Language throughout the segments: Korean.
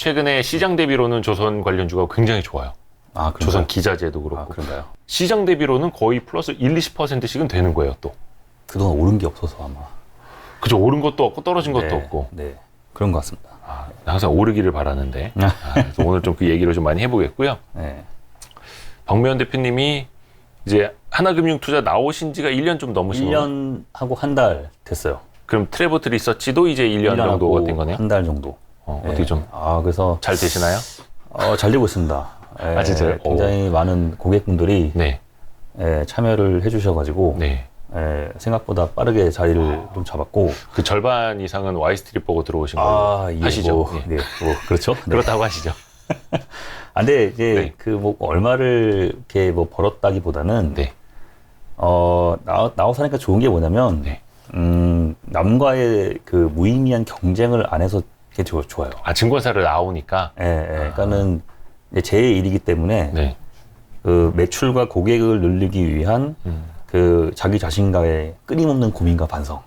최근에 시장 대비로는 조선 관련주가 굉장히 좋아요. 아, 그런가요? 조선 기자재도 그렇고. 아, 그런가요? 시장 대비로는 거의 플러스 20%씩은 되는 거예요, 또. 그동안 오른 게 없어서 아마. 그죠. 오른 것도 없고 떨어진 것도 네, 없고. 네. 그런 것 같습니다. 아, 항상 오르기를 바라는데. 그래서 오늘 좀 그 얘기를 좀 많이 해보겠고요. 네. 박매원 대표님이 이제 하나금융투자 나오신 지가 1년 좀 넘으신 거예요. 1년하고 한 달 됐어요. 그럼 트레버트 리서치도 이제 1년 정도가 된 거네요. 한 달 정도. 어떻게 좀 그래서 잘 되시나요? 잘 되고 있습니다. 아, 진짜요? 굉장히 많은 고객분들이 네. 참여를 해주셔가지고 네. 생각보다 빠르게 자리를 좀 잡았고. 그 절반 이상은 와이스트릿 보고 들어오신 걸로 예, 하시죠. 예. 네, 그렇죠. 네. 그렇다고 하시죠. 근데 이제 네. 그 뭐 얼마를 이렇게 뭐 벌었다기보다는 네. 나와서 하니까 좋은 게 뭐냐면 네. 남과의 그 무의미한 경쟁을 안 해서 그게 좋아요. 아, 증권사를 나오니까. 그러니까는 이제 제 일이기 때문에 네. 그 매출과 고객을 늘리기 위한 그 자기 자신과의 끊임없는 고민과 반성.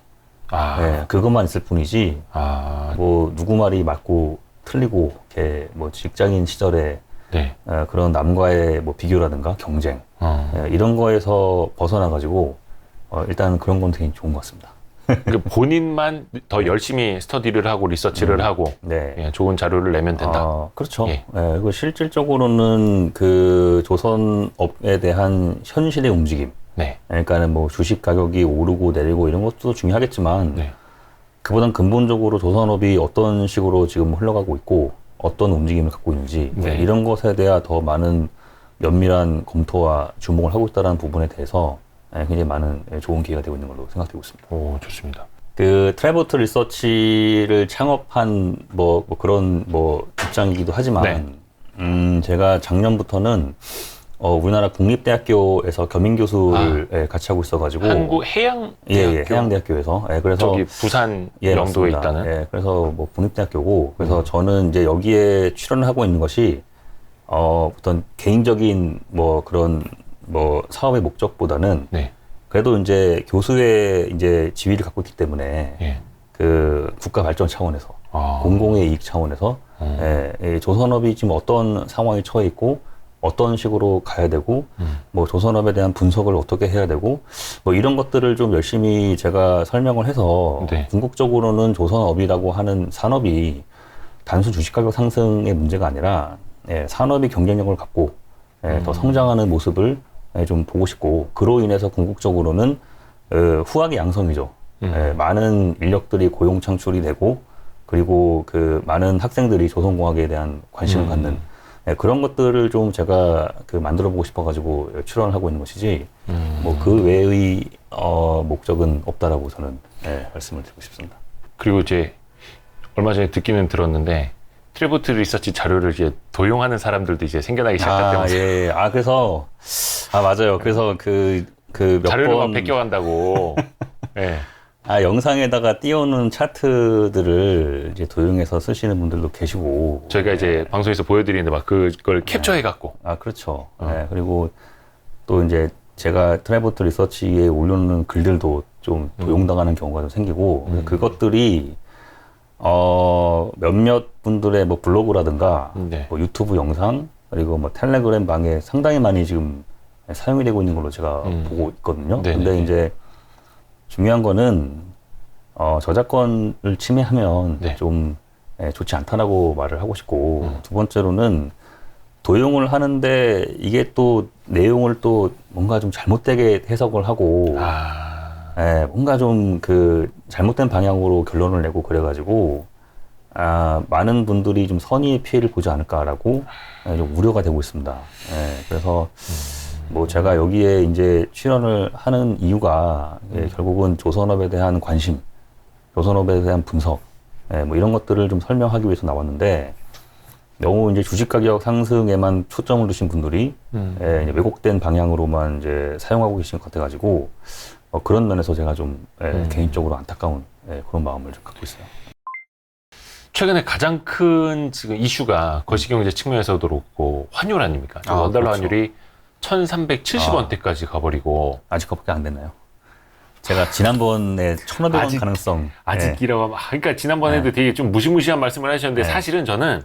그것만 있을 뿐이지. 뭐 누구 말이 맞고 틀리고 이렇게 뭐 직장인 시절에 네. 그런 남과의 뭐 비교라든가 경쟁 이런 거에서 벗어나 가지고 일단 그런 건 되게 좋은 것 같습니다. 그 본인만 더 열심히 스터디를 하고 리서치를 하고 네. 예, 좋은 자료를 내면 된다. 그렇죠. 예. 그리고 실질적으로는 그 조선업에 대한 현실의 움직임. 네. 그러니까는 뭐 주식 가격이 오르고 내리고 이런 것도 중요하겠지만 네. 그보단 근본적으로 조선업이 어떤 식으로 지금 흘러가고 있고 어떤 움직임을 갖고 있는지 네. 이런 것에 대한 더 많은 면밀한 검토와 주목을 하고 있다는 부분에 대해서 굉장히 많은 좋은 기회가 되고 있는 걸로 생각되고 있습니다. 오, 좋습니다. 그 트레버트 리서치를 창업한 뭐 그런 뭐 입장이기도 하지만 제가 작년부터는 우리나라 국립대학교에서 겸임 교수를 같이 하고 있어가지고 한국 해양 해양대학교에서 그래서 저기 부산 영도에 맞습니다. 있다는 그래서 뭐 국립대학교고 그래서 저는 이제 여기에 출연을 하고 있는 것이 어떤 개인적인 뭐 그런 뭐 사업의 목적보다는 네. 그래도 이제 교수의 이제 지위를 갖고 있기 때문에 예. 그 국가 발전 차원에서 공공의 이익 차원에서 이 조선업이 지금 어떤 상황에 처해 있고 어떤 식으로 가야 되고 뭐 조선업에 대한 분석을 어떻게 해야 되고 뭐 이런 것들을 좀 열심히 제가 설명을 해서 네. 궁극적으로는 조선업이라고 하는 산업이 단순 주식 가격 상승의 문제가 아니라 산업이 경쟁력을 갖고 더 성장하는 모습을 좀 보고 싶고 그로 인해서 궁극적으로는 후학의 양성이죠. 많은 인력들이 고용 창출이 되고 그리고 그 많은 학생들이 조선공학에 대한 관심을 갖는 그런 것들을 좀 제가 그 만들어 보고 싶어가지고 출연을 하고 있는 것이지 뭐 그 외의 목적은 없다라고 저는 말씀을 드리고 싶습니다. 그리고 이제 얼마 전에 듣기는 들었는데 트레버트 리서치 자료를 이제 도용하는 사람들도 이제 생겨나기 시작했다면서요. 그래서 맞아요. 그래서 몇 자료를 막 번 베껴간다고. 예. 영상에다가 띄워놓은 차트들을 이제 도용해서 쓰시는 분들도 계시고. 저희가 이제 방송에서 보여드리는데 막 그걸 캡처해갖고. 그렇죠. 그리고 또 이제 제가 트레버트 리서치에 올려놓는 글들도 좀 도용당하는 경우가 좀 생기고, 그래서 그것들이, 몇몇 분들의 뭐 블로그라든가, 뭐 유튜브 영상, 그리고 뭐 텔레그램 방에 상당히 많이 지금 사용이 되고 있는 걸로 제가 보고 있거든요. 근데 이제 중요한 거는 저작권을 침해하면 좀 좋지 않다라고 말을 하고 싶고 두 번째로는 도용을 하는데 이게 또 내용을 또 뭔가 좀 잘못되게 해석을 하고 뭔가 좀 그 잘못된 방향으로 결론을 내고 그래가지고 많은 분들이 좀 선의의 피해를 보지 않을까라고 좀 우려가 되고 있습니다. 그래서 뭐 제가 여기에 이제 출연을 하는 이유가 결국은 조선업에 대한 관심, 조선업에 대한 분석, 뭐 이런 것들을 좀 설명하기 위해서 나왔는데 너무 이제 주식 가격 상승에만 초점을 두신 분들이 이제 왜곡된 방향으로만 이제 사용하고 계신 것 같아가지고 그런 면에서 제가 좀 개인적으로 안타까운 그런 마음을 좀 갖고 있어요. 최근에 가장 큰 지금 이슈가 거시경제 측면에서도 그렇고 환율 아닙니까? 원달러 그렇죠. 환율이 1,370원대까지 가버리고 아직 그밖에 안 됐나요? 제가 지난번에 1,500원 가능성 아직이라고 그러니까 지난번에도 되게 좀 무시무시한 말씀을 하셨는데 사실은 저는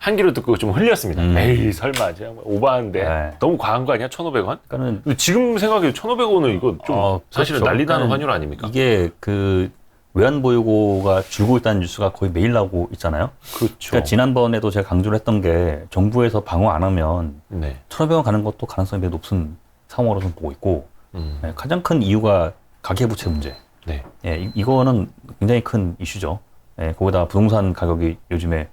한기로 듣고 좀 흘렸습니다. 에이 설마 제가 오버하는데 네. 너무 과한 거 아니야? 1,500원? 그러니까는 근데 지금 생각해도 1,500원은 이거 좀 사실은 그렇죠. 난리 나는 그러니까 환율 아닙니까? 이게 그 외환보유고가 줄고 있다는 뉴스가 거의 매일 나오고 있잖아요. 그렇죠. 그러니까 지난번에도 제가 강조를 했던 게 정부에서 방어 안 하면 네. 1,500원 가는 것도 가능성이 매우 높은 상황으로 좀 보고 있고 예, 가장 큰 이유가 가계부채 문제. 네. 예, 이거는 굉장히 큰 이슈죠. 예, 거기다 부동산 가격이 요즘에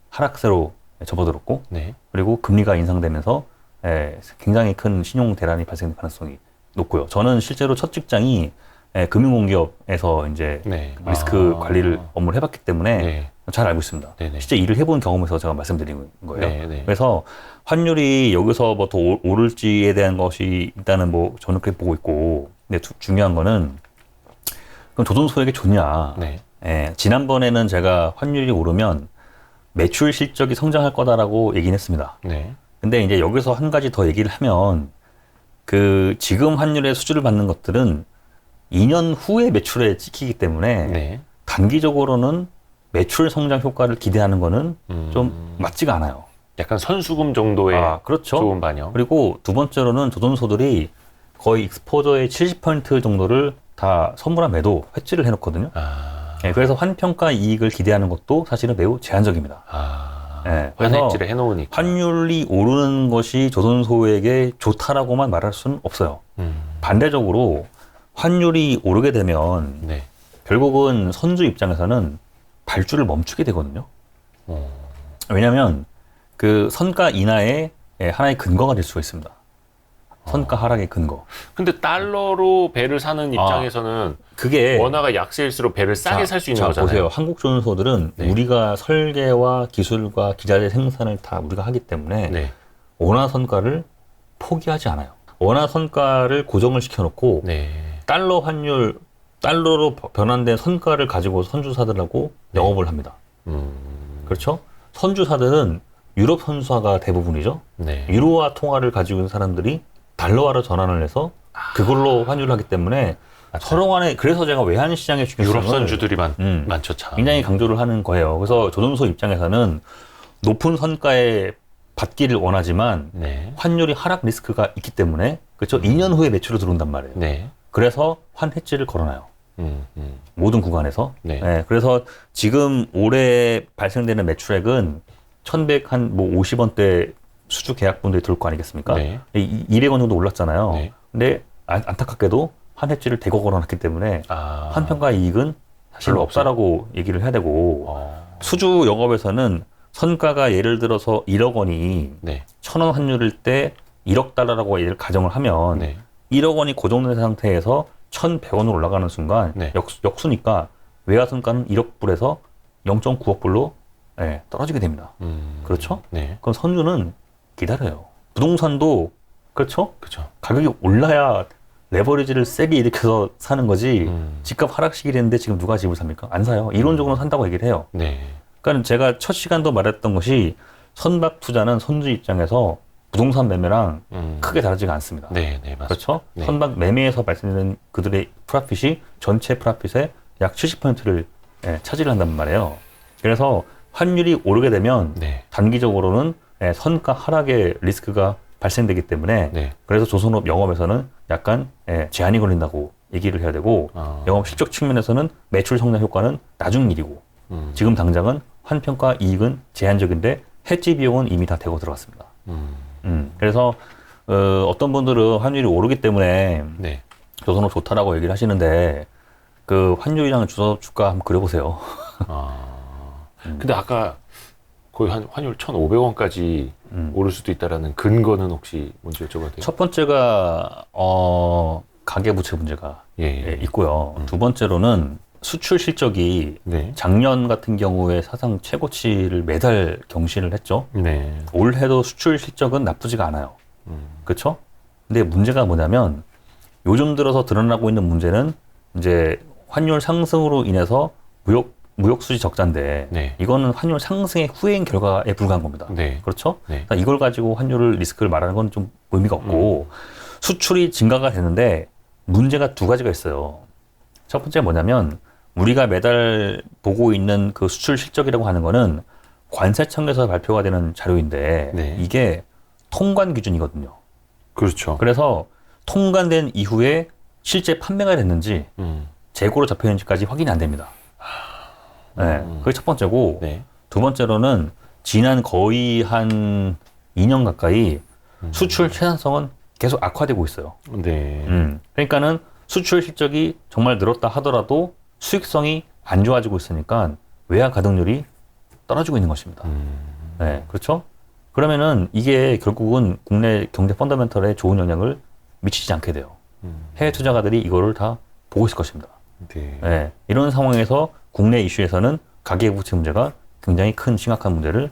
하락세로 접어들었고 네. 그리고 금리가 인상되면서 예, 굉장히 큰 신용 대란이 발생될 가능성이 높고요. 저는 실제로 첫 직장이 예, 금융공기업에서 이제 네. 리스크 관리를 업무를 해봤기 때문에 네. 잘 알고 있습니다. 네네. 실제 일을 해본 경험에서 제가 말씀드리는 거예요. 네네. 그래서 환율이 여기서 뭐 더 오를지에 대한 것이 일단은 뭐 저는 그렇게 보고 있고, 근데 중요한 거는 그럼 조선소에게 좋냐? 네. 예, 지난번에는 제가 환율이 오르면 매출 실적이 성장할 거다라고 얘기는 했습니다. 네. 근데 이제 여기서 한 가지 더 얘기를 하면 그 지금 환율의 수주를 받는 것들은 2년 후에 매출에 찍히기 때문에 네. 단기적으로는 매출 성장 효과를 기대하는 거는 좀 맞지가 않아요. 약간 선수금 정도의 그렇죠. 좋은 반영. 그리고 두 번째로는 조선소들이 거의 익스포저의 70% 정도를 다 선물한 매도 회치를 해놓거든요. 예, 그래서 환평가 이익을 기대하는 것도 사실은 매우 제한적입니다. 예, 그래서 환해지를 해놓으니까. 환율이 오르는 것이 조선소에게 좋다라고만 말할 수는 없어요. 반대적으로 환율이 오르게 되면 네. 결국은 선주 입장에서는 발주를 멈추게 되거든요. 왜냐하면 그 선가 인하의 하나의 근거가 될 수가 있습니다. 선가 하락의 근거. 근데 달러로 배를 사는 입장에서는 그게 원화가 약세일수록 배를 싸게 살 수 있는 거잖아요. 보세요. 한국 조선소들은 네. 우리가 설계와 기술과 기자재 생산을 다 우리가 하기 때문에 네. 원화 선가를 포기하지 않아요. 원화 선가를 고정을 시켜놓고 네. 달러 환율, 달러로 변환된 선가를 가지고 선주사들하고 영업을 합니다. 그렇죠? 선주사들은 유럽 선수화가 대부분이죠. 네. 유로화 통화를 가지고 있는 사람들이 달러화로 전환을 해서 그걸로 환율을 하기 때문에 서로 간에, 그래서 제가 외환 시장의 중요성을 유럽 선주들이 많죠, 참. 굉장히 강조를 하는 거예요. 그래서 조선소 입장에서는 높은 선가에 받기를 원하지만 네. 환율이 하락 리스크가 있기 때문에 그렇죠. 2년 후에 매출로 들어온단 말이에요. 네. 그래서 환해지를 걸어놔요. 모든 구간에서. 네. 네, 그래서 지금 올해 발생되는 매출액은 1,150원대 수주 계약분들이 들어올 거 아니겠습니까? 네. 200원 정도 올랐잖아요. 네. 근데 안타깝게도 환해지를 대거 걸어놨기 때문에 환평가 이익은 사실 별로 없다라고 얘기를 해야 되고 수주 영업에서는 선가가 예를 들어서 1억 원이 네. 1,000원 환율일 때 1억 달러라고 예를 가정을 하면 네. 1억 원이 고정된 상태에서 1,100원으로 올라가는 순간 네. 역수니까 외화선가는 1억 불에서 0.9억 불로 떨어지게 됩니다. 그렇죠? 네. 그럼 선주는 기다려요. 부동산도 그렇죠? 그렇죠. 가격이 올라야 레버리지를 세게 일으켜서 사는 거지 집값 하락 시기인데 지금 누가 집을 삽니까? 안 사요. 이론적으로 산다고 얘기를 해요. 네. 그러니까 제가 첫 시간도 말했던 것이 선박 투자는 선주 입장에서 부동산 매매랑 크게 다르지가 않습니다. 네, 네, 맞습니다. 그렇죠? 네. 선박 매매에서 발생되는 그들의 프라핏이 전체 프라핏의 약 70%를 차지를 한단 말이에요. 그래서 환율이 오르게 되면 네. 단기적으로는 선가 하락의 리스크가 발생되기 때문에 네. 그래서 조선업 영업에서는 약간 제한이 걸린다고 얘기를 해야 되고 영업 실적 측면에서는 매출 성장 효과는 나중 일이고 지금 당장은 환평가 이익은 제한적인데 해지 비용은 이미 다 대고 들어갔습니다. 그래서 어떤 분들은 환율이 오르기 때문에 네. 조선업 좋다라고 얘기를 하시는데 그 환율이랑 조선업 주가 한번 그려보세요. 근데 아까 거의 환율 1,500원까지 오를 수도 있다라는 근거는 혹시 뭔지 여쭤봐도 돼요? 첫 번째가 가계부채 문제가 있고요. 두 번째로는 수출 실적이 네. 작년 같은 경우에 사상 최고치를 매달 경신을 했죠. 네. 올해도 수출 실적은 나쁘지가 않아요. 그렇죠? 근데 문제가 뭐냐면 요즘 들어서 드러나고 있는 문제는 이제 환율 상승으로 인해서 무역 수지 적자인데 네. 이거는 환율 상승의 후행 결과에 불과한 겁니다. 네. 그렇죠? 네. 그러니까 이걸 가지고 환율 리스크를 말하는 건 좀 의미가 없고 수출이 증가가 되는데 문제가 두 가지가 있어요. 첫 번째 뭐냐면 우리가 매달 보고 있는 그 수출 실적이라고 하는 거는 관세청에서 발표가 되는 자료인데 네. 이게 통관 기준이거든요. 그렇죠. 그래서 통관된 이후에 실제 판매가 됐는지 재고로 잡혀있는지까지 확인이 안 됩니다. 네, 그게 첫 번째고 네. 두 번째로는 지난 거의 한 2년 가까이 수출 생산성은 계속 악화되고 있어요. 네. 그러니까는 수출 실적이 정말 늘었다 하더라도 수익성이 안 좋아지고 있으니까 외화 가동률이 떨어지고 있는 것입니다. 네, 그렇죠? 그러면은 이게 결국은 국내 경제 펀더멘털에 좋은 영향을 미치지 않게 돼요. 해외 투자가들이 이거를 다 보고 있을 것입니다. 네. 네, 이런 상황에서 국내 이슈에서는 가계부채 문제가 굉장히 큰 심각한 문제를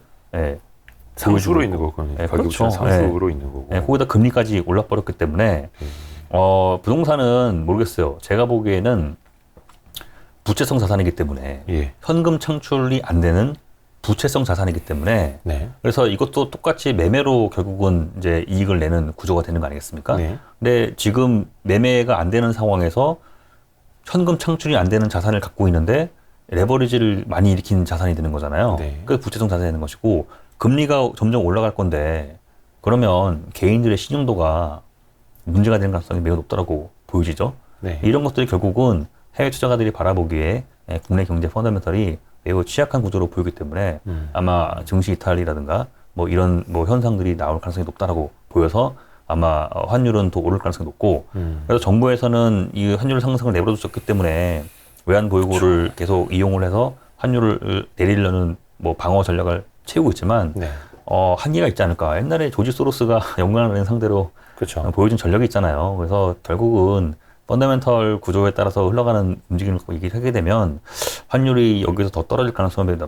상수로 있는 거고, 네, 그렇죠. 상수로 있는 거고. 네, 거기다 금리까지 올라버렸기 때문에 부동산은 모르겠어요. 제가 보기에는 부채성 자산이기 때문에 예. 현금 창출이 안 되는 부채성 자산이기 때문에 네. 그래서 이것도 똑같이 매매로 결국은 이제 이익을 내는 구조가 되는 거 아니겠습니까? 네. 근데 지금 매매가 안 되는 상황에서 현금 창출이 안 되는 자산을 갖고 있는데 레버리지를 많이 일으키는 자산이 되는 거잖아요. 네. 그 부채성 자산이 되는 것이고 금리가 점점 올라갈 건데 그러면 개인들의 신용도가 문제가 되는 가능성이 매우 높다고 보여지죠. 네. 이런 것들이 결국은 해외 투자가들이 바라보기에 국내 경제 펀더멘털이 매우 취약한 구조로 보이기 때문에 아마 증시 이탈이라든가 뭐 이런 뭐 현상들이 나올 가능성이 높다라고 보여서 아마 환율은 더 오를 가능성이 높고 그래서 정부에서는 이 환율 상승을 내버려뒀기 때문에 외환 보유고를 그렇죠. 계속 이용을 해서 환율을 내리려는 뭐 방어 전략을 채우고 있지만 네. 한계가 있지 않을까. 옛날에 조지 소로스가 영국을 상대로 그렇죠. 보여준 전력이 있잖아요. 그래서 결국은 펀더멘털 구조에 따라서 흘러가는 움직임을 얘기를 하게 되면 환율이 여기서 더 떨어질 가능성은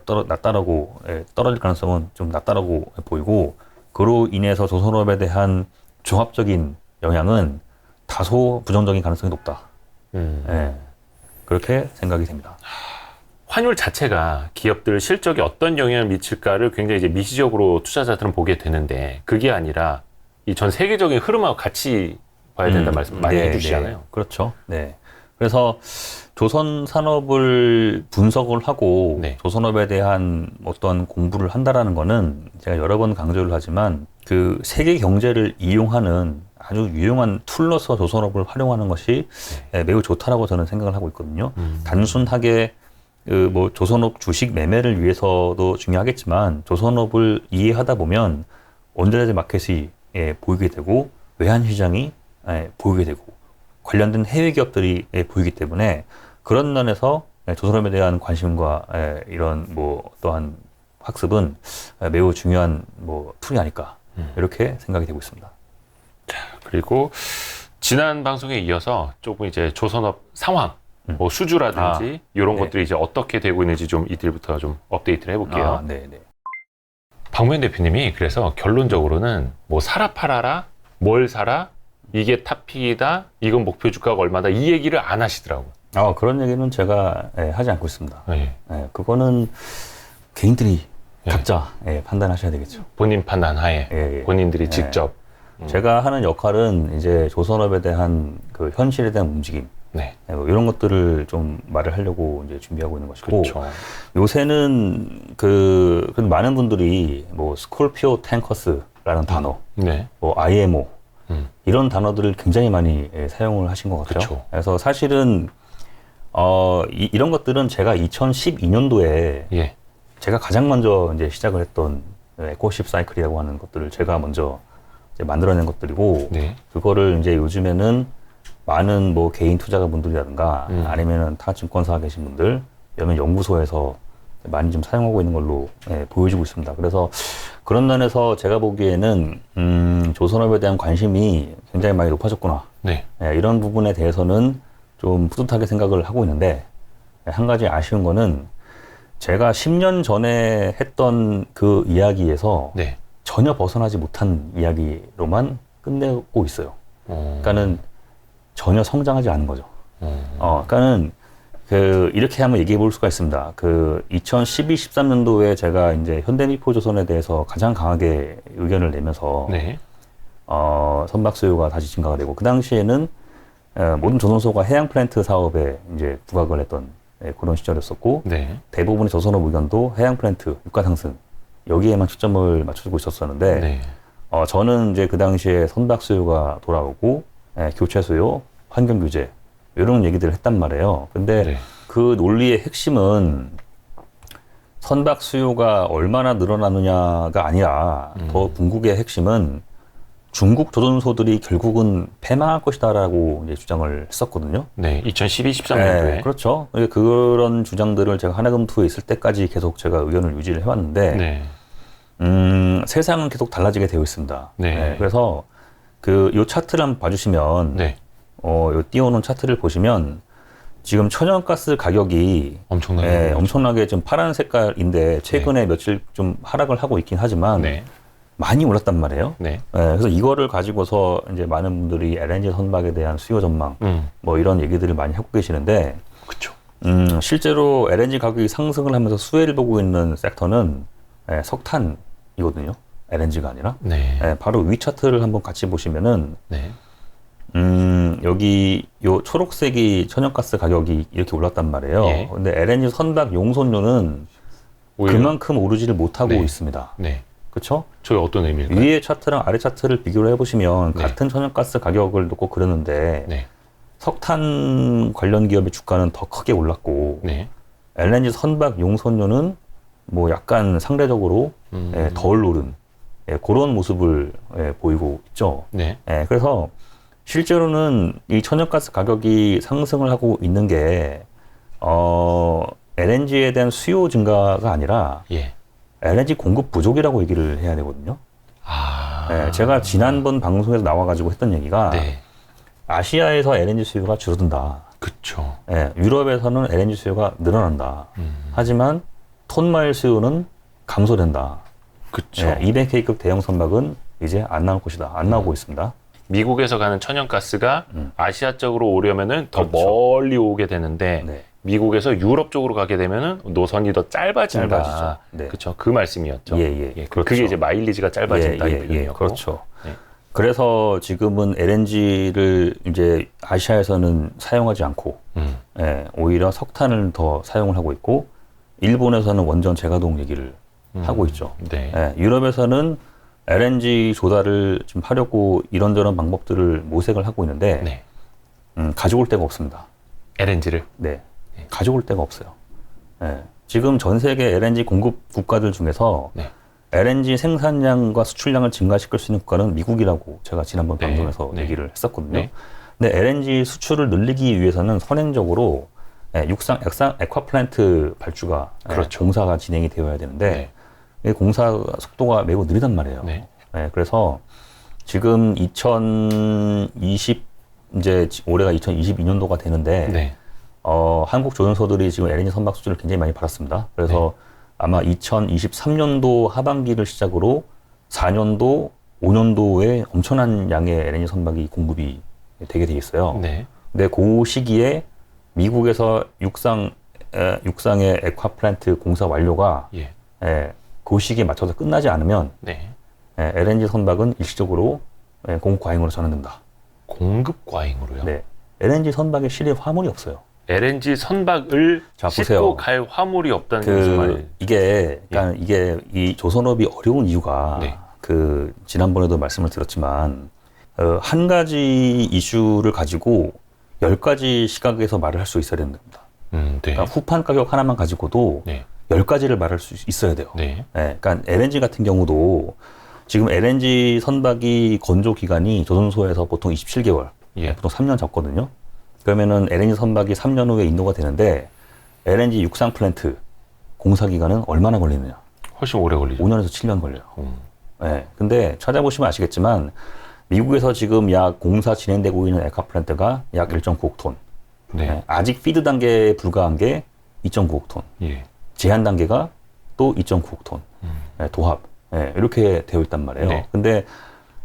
떨어질 가능성은 좀 낮다라고 보이고 그로 인해서 조선업에 대한 종합적인 영향은 다소 부정적인 가능성이 높다. 예, 그렇게 생각이 됩니다. 환율 자체가 기업들 실적에 어떤 영향을 미칠까를 굉장히 이제 미시적으로 투자자들은 보게 되는데 그게 아니라 이 전 세계적인 흐름하고 같이 봐야 된다는 말씀 많이 해주시잖아요. 네. 그렇죠. 네. 그래서 조선 산업을 분석을 하고 네. 조선업에 대한 어떤 공부를 한다라는 거는 제가 여러 번 강조를 하지만 그 세계 경제를 이용하는 아주 유용한 툴로서 조선업을 활용하는 것이 매우 좋다라고 저는 생각을 하고 있거든요. 단순하게 그 뭐 조선업 주식 매매를 위해서도 중요하겠지만 조선업을 이해하다 보면 원자재 마켓이 보이게 되고 외환 시장이 보이게 되고 관련된 해외 기업들이 보이기 때문에 그런 면에서 조선업에 대한 관심과 이런 뭐 또한 학습은 매우 중요한 뭐 툴이 아닐까 이렇게 생각이 되고 있습니다. 자, 그리고 지난 방송에 이어서 조금 이제 조선업 상황, 뭐 수주라든지 이런 네. 것들이 이제 어떻게 되고 있는지 좀 이들부터 좀 업데이트를 해볼게요. 네. 박무현 대표님이 그래서 결론적으로는 뭐 사라 팔아라, 뭘 사라, 이게 탑픽이다, 이건 목표 주가가 얼마다 이 얘기를 안 하시더라고. 그런 얘기는 제가 하지 않고 있습니다. 네. 그거는 개인들이 각자 판단하셔야 되겠죠. 본인 판단 하에 본인들이 직접. 제가 하는 역할은 이제 조선업에 대한 그 현실에 대한 움직임, 뭐 이런 것들을 좀 말을 하려고 이제 준비하고 있는 것이고, 그렇죠. 요새는 그 많은 분들이 뭐 스콜피오 탱커스라는 단어, 뭐 IMO 이런 단어들을 굉장히 많이 사용을 하신 것 같아요. 그쵸. 그래서 사실은 이런 것들은 제가 2012년도에 제가 가장 먼저 이제 시작을 했던 에코십 사이클이라고 하는 것들을 제가 먼저 이제 만들어낸 것들이고, 그거를 이제 요즘에는 많은 뭐 개인 투자가분들이라든가 아니면은 타 증권사 계신 분들, 여러 연구소에서 많이 좀 사용하고 있는 걸로 보여지고 있습니다. 그래서 그런 면에서 제가 보기에는 조선업에 대한 관심이 굉장히 많이 높아졌구나. 이런 부분에 대해서는 좀 뿌듯하게 생각을 하고 있는데, 한 가지 아쉬운 거는 제가 10년 전에 했던 그 이야기에서 전혀 벗어나지 못한 이야기로만 끝내고 있어요. 그러니까는 전혀 성장하지 않은 거죠. 그러니까는 이렇게 한번 얘기해 볼 수가 있습니다. 2012, 13년도에 제가 이제 현대미포조선에 대해서 가장 강하게 의견을 내면서 선박 수요가 다시 증가가 되고, 그 당시에는 모든 조선소가 해양 플랜트 사업에 이제 부각을 했던 그런 시절이었었고, 대부분의 조선업 의견도 해양 플랜트 유가 상승 여기에만 초점을 맞추고 있었었는데 네. 저는 이제 그 당시에 선박 수요가 돌아오고 교체 수요, 환경 규제 이런 얘기들을 했단 말이에요. 근데 네. 그 논리의 핵심은 선박 수요가 얼마나 늘어나느냐가 아니라 더 궁극의 핵심은 중국 조선소들이 결국은 패망할 것이다라고 이제 주장을 했었거든요. 네, 2012, 13년도에. 네, 그렇죠. 그런 주장들을 제가 하나금투에 있을 때까지 계속 제가 의견을 유지를 해왔는데, 네. 세상은 계속 달라지게 되어 있습니다. 네. 그래서 요 차트를 한번 봐주시면, 네. 요 띄워놓은 차트를 보시면 지금 천연가스 가격이 엄청나게 좀 파란 색깔인데 최근에 며칠 좀 하락을 하고 있긴 하지만. 네. 많이 올랐단 말이에요. 네. 그래서 이거를 가지고서 이제 많은 분들이 LNG 선박에 대한 수요 전망, 뭐 이런 얘기들을 많이 하고 계시는데, 그렇죠. 실제로 LNG 가격이 상승을 하면서 수혜를 보고 있는 섹터는 석탄이거든요. LNG가 아니라. 네. 바로 위 차트를 한번 같이 보시면은, 네. 여기 요 초록색이 천연가스 가격이 이렇게 올랐단 말이에요. 예. 근데 LNG 선박 용선료는 그만큼 오르지를 못하고 있습니다. 네. 그렇죠? 저게 어떤 의미일까요? 위에 차트랑 아래 차트를 비교를 해보시면 네. 같은 천연가스 가격을 놓고 그러는데 네. 석탄 관련 기업의 주가는 더 크게 올랐고 네. LNG 선박 용선료는 뭐 약간 상대적으로 덜 오른 그런 모습을 보이고 있죠. 네. 그래서 실제로는 이 천연가스 가격이 상승을 하고 있는 게 LNG에 대한 수요 증가가 아니라 예. LNG 공급 부족이라고 얘기를 해야 되거든요. 제가 지난번 방송에서 나와가지고 했던 얘기가 네. 아시아에서 LNG 수요가 줄어든다. 그쵸. 유럽에서는 LNG 수요가 늘어난다. 하지만 톤마일 수요는 감소된다. 그쵸. 200K급 대형 선박은 이제 안 나올 것이다. 안 나오고 있습니다. 미국에서 가는 천연가스가 아시아 쪽으로 오려면은 더 그렇죠. 멀리 오게 되는데 네. 미국에서 유럽 쪽으로 가게 되면은 노선이 더 짧아진다. 짧아지죠. 네. 그렇죠. 그 말씀이었죠. 그렇죠. 그게 이제 마일리지가 짧아진다. 이 표현이었고. 그렇죠. 네. 그래서 지금은 LNG를 이제 아시아에서는 사용하지 않고 오히려 석탄을 더 사용을 하고 있고 일본에서는 원전 재가동 얘기를 하고 있죠. 네. 유럽에서는 LNG 조달을 좀 하려고 이런저런 방법들을 모색을 하고 있는데 네. 가져올 데가 없습니다. LNG를. 네. 가져올 데가 없어요. 지금 전 세계 LNG 공급 국가들 중에서 네. LNG 생산량과 수출량을 증가시킬 수 있는 국가는 미국이라고 제가 지난번 네. 방송에서 네. 얘기를 했었거든요. 네. 근데 LNG 수출을 늘리기 위해서는 선행적으로 육상 액화플랜트 발주가 그렇죠. 공사가 진행이 되어야 되는데 이 공사 속도가 매우 느리단 말이에요. 네. 그래서 지금 2020 이제 올해가 2022년도가 되는데 네. 한국 조선소들이 지금 LNG 선박 수주를 굉장히 많이 받았습니다. 그래서 아마 2023년도 하반기를 시작으로 4년도, 5년도에 엄청난 양의 LNG 선박이 공급이 되게 돼 있어요. 네. 근데 그 시기에 미국에서 육상의 액화플랜트 공사 완료가 그 시기에 맞춰서 끝나지 않으면 네. LNG 선박은 일시적으로 공급 과잉으로 전환된다. 공급 과잉으로요? 네. LNG 선박에 실릴 화물이 없어요. LNG 선박을 싣고 보세요. 갈 화물이 없다는 게 무슨 말이에요? 그러니까 이게 이 조선업이 어려운 이유가 네. 지난번에도 말씀을 드렸지만 한 가지 이슈를 가지고 10가지 시각에서 말을 할 수 있어야 되는 겁니다. 네. 그러니까 후판 가격 하나만 가지고도 10가지를 말할 수 있어야 돼요. 네. 그러니까 LNG 같은 경우도 지금 LNG 선박이 건조 기간이 조선소에서 보통 27개월, 보통 3년 잡거든요. 그러면은 LNG 선박이 3년 후에 인도가 되는데 LNG 육상 플랜트 공사 기간은 얼마나 걸리느냐? 훨씬 오래 걸리죠. 5년에서 7년 걸려요. 근데 찾아보시면 아시겠지만 미국에서 지금 약 공사 진행되고 있는 액화 플랜트가 약 1.9억 톤. 아직 피드 단계에 불과한 게 2.9억 톤. 제한 단계가 또 2.9억 톤. 도합. 이렇게 되어 있단 말이에요. 근데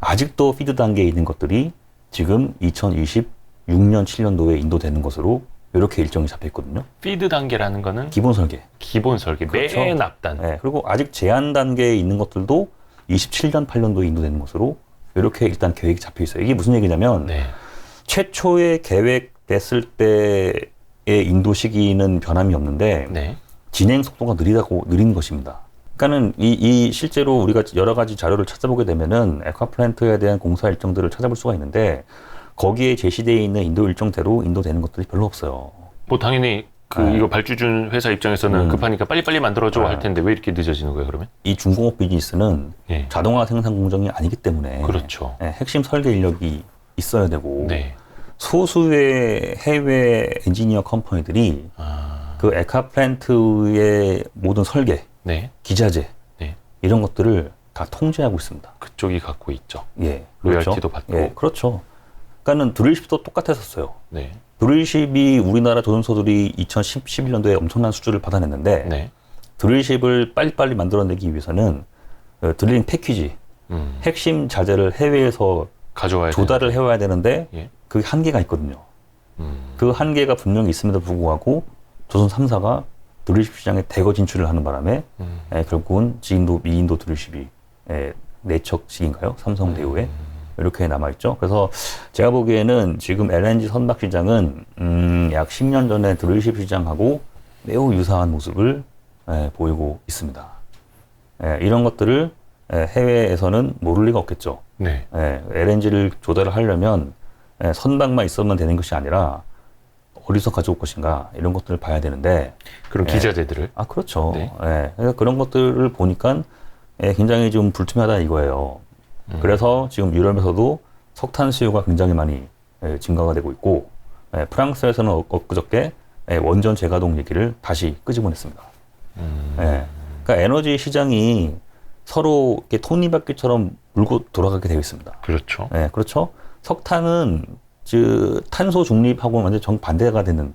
아직도 피드 단계에 있는 것들이 지금 2026년, 7년도에 인도되는 것으로 이렇게 일정이 잡혀 있거든요. 피드 단계라는 거는 기본 설계. 기본 설계. 그렇죠. 맨 앞단. 그리고 아직 제한 단계에 있는 것들도 27년, 8년도에 인도되는 것으로 이렇게 일단 계획이 잡혀 있어요. 이게 무슨 얘기냐면 최초에 계획됐을 때의 인도 시기는 변함이 없는데 진행 속도가 느린 것입니다. 그러니까는 이 실제로 우리가 여러 가지 자료를 찾아보게 되면은 액화플랜트에 대한 공사 일정들을 찾아볼 수가 있는데 거기에 제시되어 있는 인도 일정대로 인도되는 것들이 별로 없어요. 뭐 당연히 이거 발주준 회사 입장에서는 급하니까 빨리빨리 만들어줘 할 텐데 왜 이렇게 늦어지는 거예요, 그러면? 이 중공업 비즈니스는 예. 자동화 생산 공정이 아니기 때문에 그렇죠. 핵심 설계 인력이 있어야 되고 네. 소수의 해외 엔지니어 컴퍼니들이 그 액화플랜트의 모든 설계, 네. 기자재 네. 이런 것들을 다 통제하고 있습니다. 그쪽이 갖고 있죠. 예, 로열티도 받고. 예, 그렇죠. 그러니까는 드릴십도 똑같았었어요. 네. 드릴십이 우리나라 조선소들이 2011년도에 엄청난 수주를 받아냈는데 네. 드릴십을 빨리빨리 만들어내기 위해서는 드릴링 패키지, 핵심 자재를 해외에서 가져와야 조달을 해와야 되는데 예. 그 한계가 있거든요. 그 한계가 분명히 있음에도 불구하고 조선 3사가 드릴십 시장에 대거 진출을 하는 바람에 결국은 지인도 미인도 드릴십이 내척식인가요? 삼성대우에 이렇게 남아있죠. 그래서 제가 보기에는 지금 LNG 선박 시장은 약 10년 전에 드릴십 시장하고 매우 유사한 모습을 보이고 있습니다. 이런 것들을 해외에서는 모를 리가 없겠죠. 네. LNG를 조달을 하려면 선박만 있으면 되는 것이 아니라 어디서 가져올 것인가 이런 것들을 봐야 되는데 그런 기자재들을 그렇죠. 네. 그래서 그런 것들을 보니까 굉장히 좀 불투명하다 이거예요. 그래서 지금 유럽에서도 석탄 수요가 굉장히 많이 증가가 되고 있고 프랑스에서는 엊그저께 원전 재가동 얘기를 다시 끄집어냈습니다. 그러니까 에너지 시장이 서로 이렇게 톱니바퀴처럼 물고 돌아가게 되어 있습니다. 그렇죠. 그렇죠. 석탄은 탄소 중립하고 완전 정반대가 되는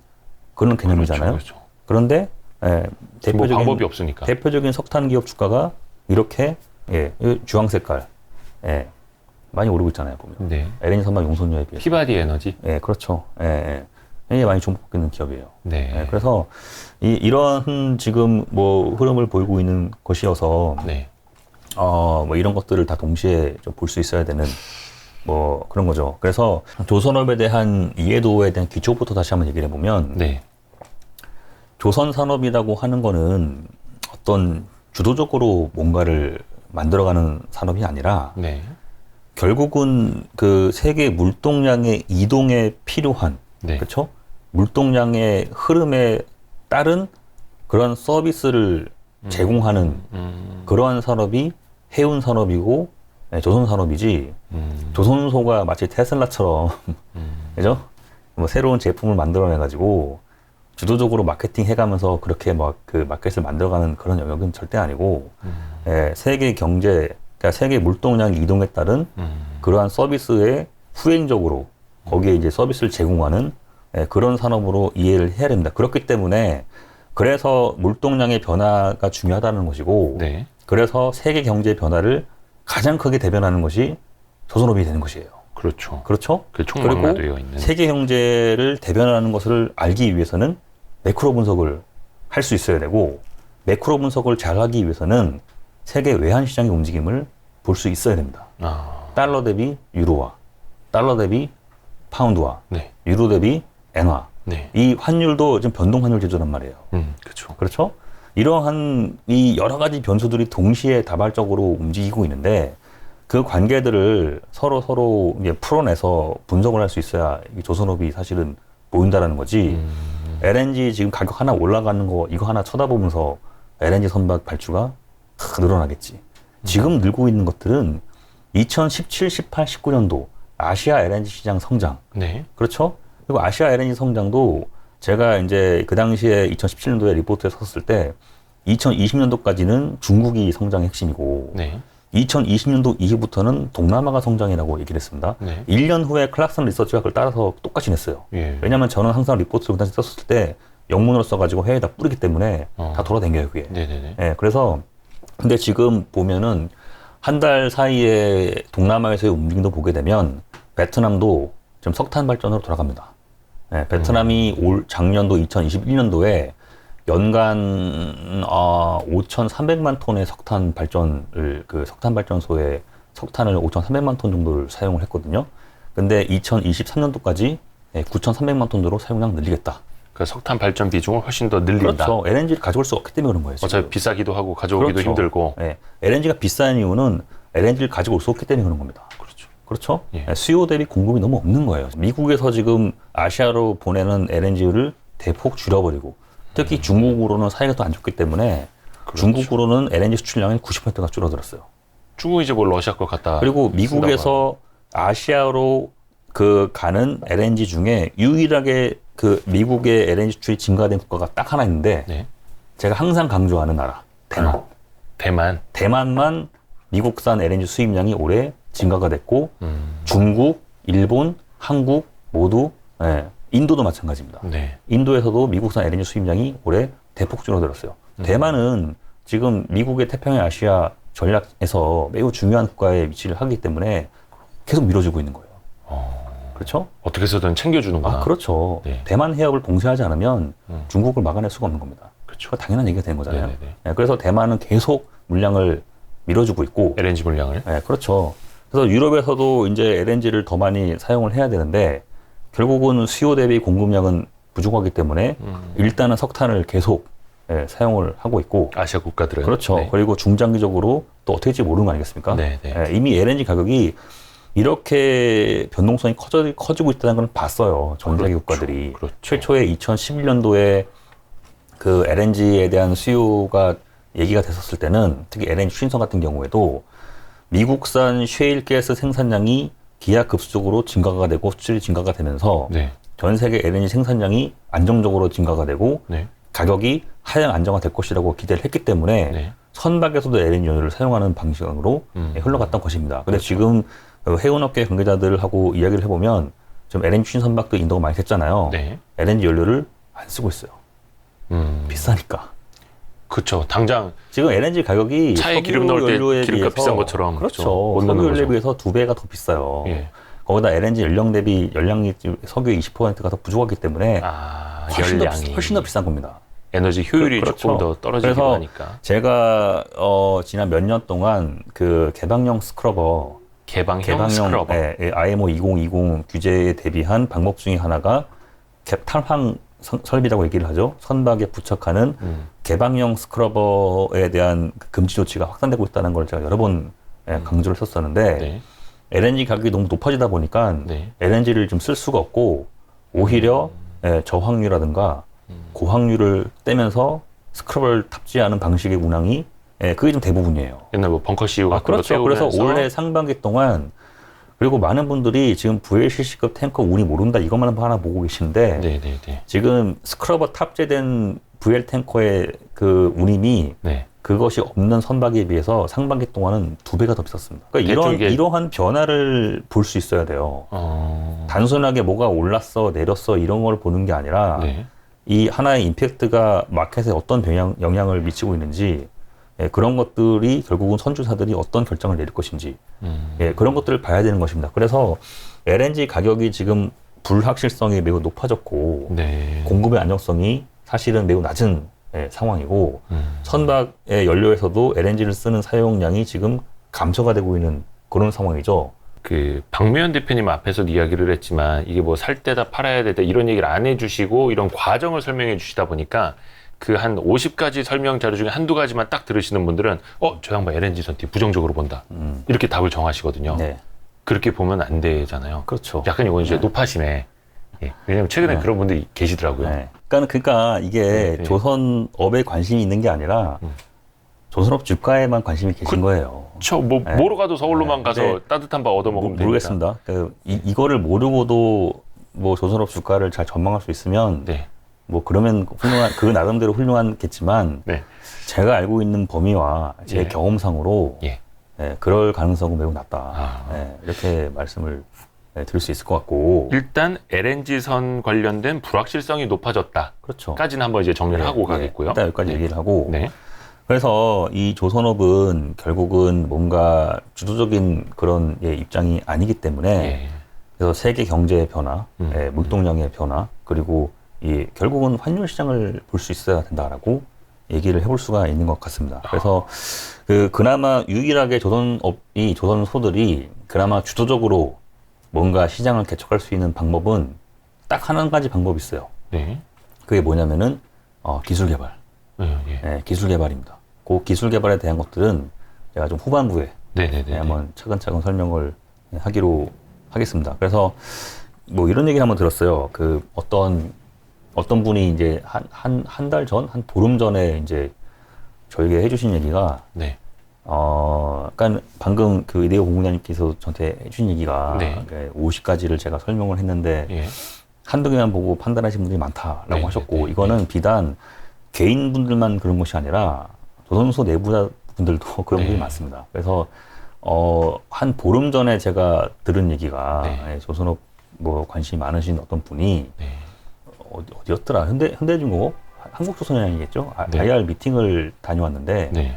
그런 개념이잖아요. 그렇죠. 그런데 대표적인 방법이 없으니까. 대표적인 석탄 기업 주가가 이렇게 주황색깔 많이 오르고 있잖아요. 보면 네. LNG 선박 용선료에 비해서. 피바디 에너지. 그렇죠. 굉장히 많이 주목받고 있는 기업이에요. 네. 그래서 이런 지금 뭐 흐름을 보이고 있는 것이어서 네. 뭐 이런 것들을 다 동시에 좀 볼 수 있어야 되는 뭐 그런 거죠. 그래서 조선업에 대한 이해도에 대한 기초부터 다시 한번 얘기를 해보면 네. 조선산업이라고 하는 거는 어떤 주도적으로 뭔가를 만들어가는 산업이 아니라 네. 결국은 그 세계 물동량의 이동에 필요한 네. 그렇죠? 물동량의 흐름에 따른 그런 서비스를 제공하는 그러한 산업이 해운 산업이고 조선 산업이지 조선소가 마치 테슬라처럼 그죠? 뭐 새로운 제품을 만들어내 가지고 주도적으로 마케팅 해가면서 그렇게 막 그 마켓을 만들어가는 그런 영역은 절대 아니고 세계 경제, 그러니까 세계 물동량 이동에 따른 그러한 서비스에 후행적으로 거기에 이제 서비스를 제공하는 그런 산업으로 이해를 해야 됩니다. 그렇기 때문에 그래서 물동량의 변화가 중요하다는 것이고 네. 그래서 세계 경제 변화를 가장 크게 대변하는 것이 조선업이 되는 것이에요. 그렇죠. 그렇죠? 총망라되어 그리고 있는. 세계 경제를 대변하는 것을 알기 위해서는 매크로 분석을 할 수 있어야 되고 매크로 분석을 잘하기 위해서는 세계 외환 시장의 움직임을 볼 수 있어야 됩니다. 달러 대비 유로화, 달러 대비 파운드화, 네. 유로 대비 엔화. 네. 이 환율도 지금 변동 환율 제조란 말이에요. 그렇죠. 그렇죠? 이러한 이 여러 가지 변수들이 동시에 다발적으로 움직이고 있는데 그 관계들을 서로 이제 풀어내서 분석을 할 수 있어야 이 조선업이 사실은 보인다라는 거지. LNG 지금 가격 하나 올라가는 거 이거 하나 쳐다보면서 LNG 선박 발주가 늘어나겠지. 지금 늘고 있는 것들은 2017, 18, 19년도 아시아 LNG 시장 성장. 네. 그렇죠? 그리고 아시아 LNG 성장도 제가 이제 그 당시에 2017년도에 리포트에 섰을 때 2020년도까지는 중국이 성장의 핵심이고 네. 2020년도 이후부터는 동남아가 성장이라고 얘기를 했습니다. 네. 1년 후에 클락슨 리서치가 그걸 따라서 똑같이 냈어요. 예. 왜냐하면 저는 항상 리포트를 그 당시 썼을 때 영문으로 써가지고 해외에다 뿌리기 때문에 다 돌아다녀요, 그게. 네네네. 그래서 근데 지금 보면은 한 달 사이에 동남아에서의 움직임도 보게 되면 베트남도 지금 석탄 발전으로 돌아갑니다. 베트남이 작년도 2021년도에 연간 5,300만 톤의 석탄 발전을 그 석탄 발전소에 석탄을 5,300만 톤 정도를 사용을 했거든요. 근데 2023년도까지 9,300만 톤으로 사용량 늘리겠다. 그 석탄 발전 비중을 훨씬 더 늘린다. 그렇죠. LNG를 가져올 수 없기 때문에 그런 거예요. 어차피 비싸기도 하고 가져오기도 그렇죠. 힘들고. 네. LNG가 비싼 이유는 LNG를 가지고 올 수 없기 때문에 그런 겁니다. 그렇죠. 그렇죠? 예. 수요 대비 공급이 너무 없는 거예요. 미국에서 지금 아시아로 보내는 LNG를 대폭 줄여버리고 특히 중국으로는 사이가 또 안 좋기 때문에 그렇죠. 중국으로는 LNG 수출량이 90%가 줄어들었어요. 중국 이제 뭐 러시아 거 갖다. 그리고 미국에서 아시아로 가는 LNG 중에 유일하게 그 미국의 LNG 수출이 증가된 국가가 딱 하나 있는데 네. 제가 항상 강조하는 나라 대만. 대만. 대만만 미국산 LNG 수입량이 올해 증가가 됐고 중국, 일본, 한국 모두 인도도 마찬가지입니다. 네. 인도에서도 미국산 LNG 수입량이 올해 대폭 줄어들었어요. 대만은 지금 미국의 태평양 아시아 전략에서 매우 중요한 국가에 위치를 하기 때문에 계속 밀어주고 있는 거예요. 그렇죠? 어떻게 해서든 챙겨주는구나. 그렇죠. 네. 대만 해협을 봉쇄하지 않으면 중국을 막아낼 수가 없는 겁니다. 그렇죠. 당연한 얘기가 되는 거잖아요. 네네네. 네, 그래서 대만은 계속 물량을 밀어주고 있고 LNG 물량을. 네, 그렇죠. 그래서 유럽에서도 이제 LNG를 더 많이 사용을 해야 되는데 결국은 수요 대비 공급량은 부족하기 때문에 일단은 석탄을 계속 사용을 하고 있고 아시아 국가들은. 그렇죠. 네. 그리고 중장기적으로 또 어떻게 될지 모르는 거 아니겠습니까? 네, 네. 이미 LNG 가격이 이렇게 변동성이 커지고 있다는 걸 봤어요. 전 세계 국가들이. 그렇죠. 최초에 2011년도에 그 LNG에 대한 수요가 얘기가 됐었을 때는 특히 LNG 추진선 같은 경우에도 미국산 셰일 가스 생산량이 기하급수적으로 증가가 되고 수출이 증가가 되면서 네. 전 세계 LNG 생산량이 안정적으로 증가가 되고 네. 가격이 하향 안정화될 것이라고 기대를 했기 때문에 네. 선박에서도 LNG 연료를 사용하는 방식으로 흘러갔던 것입니다. 근데 지금 해운업계 관계자들하고 이야기를 해보면 좀 LNG 추진 선박도 인도가 많이 됐잖아요. 네. LNG 연료를 안 쓰고 있어요. 비싸니까. 그렇죠. 당장 지금 LNG 가격이 차에 기름 넣을 때 연료에 기름값 비해서 비싼 것처럼 그렇죠. 못 석유 넣는 연료에 거죠. 비해서 2배가 더 비싸요. 예. 거기다 LNG 연령 대비 연량이 석유 20%가 더 부족하기 때문에 열량이 훨씬 더 비싼 겁니다. 에너지 효율이 그렇죠. 조금 더 떨어지기도 그래서 하니까. 제가 지난 몇 년 동안 그 개방형 스크러버 개방형 스크러버. IMO 2020 규제에 대비한 방법 중에 하나가 탈황 설비라고 얘기를 하죠. 선박에 부착하는 개방형 스크러버에 대한 금지 조치가 확산되고 있다는 걸 제가 여러 번 강조를 했었었는데 네. LNG 가격이 너무 높아지다 보니까 네. LNG를 좀 쓸 수가 없고 오히려 저항유라든가 고항유를 떼면서 스크러버를 탑재하는 방식의 운항이 그게 좀 대부분이에요. 옛날 뭐 벙커 CU 같은 거 그렇죠. 그래서 태우면서 올해 상반기 동안 그리고 많은 분들이 지금 VLCC급 탱커 운이 모른다 이것만 하나 보고 계시는데 네네네. 지금 스크러버 탑재된 VL 탱커의 그 운임이 네. 그것이 없는 선박에 비해서 상반기 동안은 2배가 더 비쌌습니다. 그러니까 이러한 변화를 볼 수 있어야 돼요. 단순하게 뭐가 올랐어 내렸어 이런 걸 보는 게 아니라 네. 이 하나의 임팩트가 마켓에 어떤 영향을 미치고 있는지 그런 것들이 결국은 선주사들이 어떤 결정을 내릴 것인지 그런 것들을 봐야 되는 것입니다. 그래서 LNG 가격이 지금 불확실성이 매우 높아졌고 네. 공급의 안정성이 사실은 매우 낮은 상황이고 선박의 연료에서도 LNG를 쓰는 사용량이 지금 감소가 되고 있는 그런 상황이죠. 그 박미연 대표님 앞에서 이야기를 했지만 이게 뭐 살 때다 팔아야 되다 이런 얘기를 안 해주시고 이런 과정을 설명해 주시다 보니까 그 한 50가지 설명 자료 중에 한두 가지만 딱 들으시는 분들은 저 양반 LNG 선택 부정적으로 본다 이렇게 답을 정하시거든요. 네. 그렇게 보면 안 되잖아요. 그렇죠. 약간 이건 이제 높아심에 왜냐면 최근에 그런 분들이 계시더라고요. 그러니까 이게 조선업에 관심이 있는 게 아니라 조선업 주가에만 관심이 계신 거예요. 그렇죠. 뭐로 가도 서울로만 가서 따뜻한 밥 얻어 먹으면 모르겠습니다. 이거를 모르고도 뭐 조선업 주가를 잘 전망할 수 있으면 뭐 그러면 그 나름대로 훌륭하겠지만 제가 알고 있는 범위와 제 경험상으로 그럴 가능성은 매우 낮다. 이렇게 말씀을 드릴 수 있을 것 같고 일단 LNG선 관련된 불확실성이 높아졌다. 그렇죠. 까지는 한번 이제 정리를 하고 가겠고요. 일단 여기까지 얘기를 하고 그래서 이 조선업은 결국은 뭔가 주도적인 그런 입장이 아니기 때문에 그래서 세계 경제의 변화, 물동량의 변화 그리고 결국은 환율 시장을 볼 수 있어야 된다라고 얘기를 해볼 수가 있는 것 같습니다. 그래서 그나마 유일하게 조선소들이 그나마 주도적으로 뭔가 시장을 개척할 수 있는 방법은 딱 한 가지 방법이 있어요. 그게 뭐냐면은 기술 개발. 예. 네, 기술 개발입니다. 그 기술 개발에 대한 것들은 제가 좀 후반부에 네네네. 한번 차근차근 설명을 하기로 하겠습니다. 그래서 뭐 이런 얘기를 한번 들었어요. 그 어떤 분이 이제 한 달 전, 한 보름 전에 이제 저에게 해주신 얘기가 네. 약간 방금 그 이대호 공무원님께서 저한테 해주신 얘기가 네. 50가지를 제가 설명을 했는데 예. 한두 개만 보고 판단하신 분들이 많다라고 네, 하셨고 네, 이거는 비단 개인분들만 그런 것이 아니라 조선소 내부자 분들도 그런 분들이 많습니다. 그래서 한 보름 전에 제가 들은 얘기가 조선업 뭐 관심이 많으신 어떤 분이 어디였더라? 현대중공업? 한국조선해양이겠죠? IR 미팅을 다녀왔는데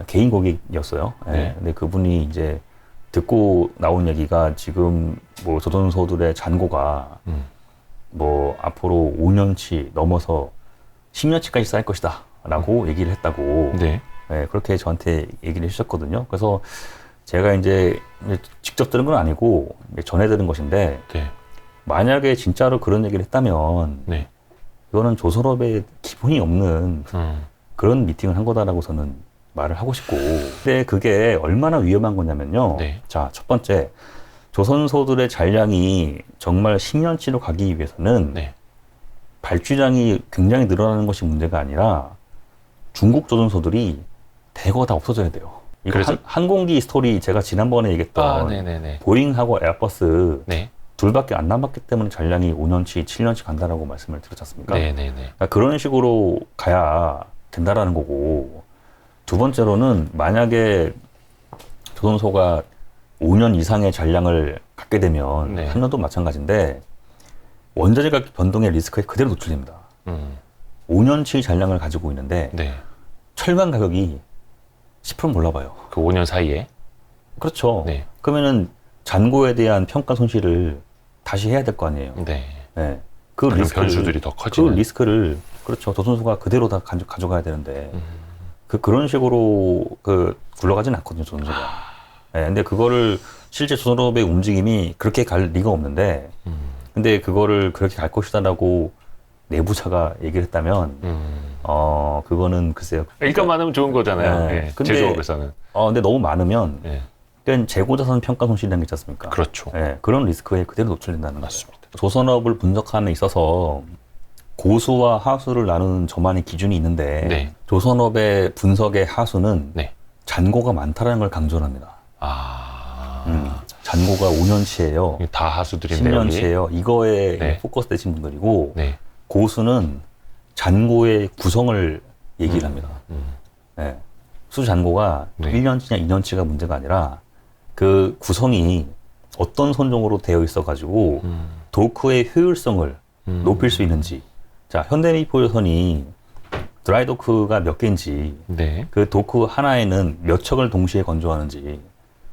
개인 고객이었어요. 근데 그분이 이제 듣고 나온 얘기가 지금 뭐 조선소들의 잔고가 뭐 앞으로 5년치 넘어서 10년치까지 쌓일 것이다 라고 얘기를 했다고 그렇게 저한테 얘기를 해주셨거든요. 그래서 제가 이제 직접 들은 건 아니고 전해 들은 것인데 만약에 진짜로 그런 얘기를 했다면 이거는 조선업에 기본이 없는 그런 미팅을 한 거다라고 저는 말을 하고 싶고, 근데 그게 얼마나 위험한 거냐면요. 자, 첫 번째, 조선소들의 잔량이 정말 10년치로 가기 위해서는 발주량이 굉장히 늘어나는 것이 문제가 아니라 중국 조선소들이 대거 다 없어져야 돼요. 이거 항공기 스토리 제가 지난번에 얘기했던 보잉하고 에어버스 둘밖에 안 남았기 때문에 잔량이 5년치, 7년치 간다라고 말씀을 드렸지 않습니까? 그러니까 그런 식으로 가야 된다라는 거고, 두 번째로는 만약에 조선소가 5년 이상의 잔량을 갖게 되면 한년도 마찬가지인데 원자재 가격 변동의 리스크에 그대로 노출됩니다. 5년치 잔량을 가지고 있는데 철강 가격이 10% 올라봐요. 그 5년 사이에? 그렇죠. 그러면은 잔고에 대한 평가 손실을 다시 해야 될 거 아니에요. 그 변수들이 더 커지는. 그 리스크를 그렇죠. 조선소가 그대로 다 가져가야 되는데 그런 식으로 굴러가진 않거든요, 조선소가. 근데 그거를 실제 조선업의 움직임이 그렇게 갈 리가 없는데, 근데 그거를 그렇게 갈 것이다라고 내부자가 얘기를 했다면, 그거는 글쎄요. 일단 많으면 좋은 거잖아요. 근데, 제조업에서는. 근데 너무 많으면, 그러니까 재고자산 평가 손실이라는 게 있지 않습니까? 그렇죠. 그런 리스크에 그대로 노출된다는 거죠. 조선업을 분석하는 데 있어서 고수와 하수를 나누는 저만의 기준이 있는데 조선업의 분석의 하수는 잔고가 많다는 걸 강조합니다. 잔고가 5년치예요. 다 하수들인데요. 10년치예요. 이거에 포커스 되신 분들이고 고수는 잔고의 구성을 얘기를 합니다. 수잔고가 1년치냐 2년치가 문제가 아니라 그 구성이 어떤 선종으로 되어 있어가지고 도크의 효율성을 높일 수 있는지. 자, 현대미포조선이 드라이도크가 몇 개인지, 그 도크 하나에는 몇 척을 동시에 건조하는지,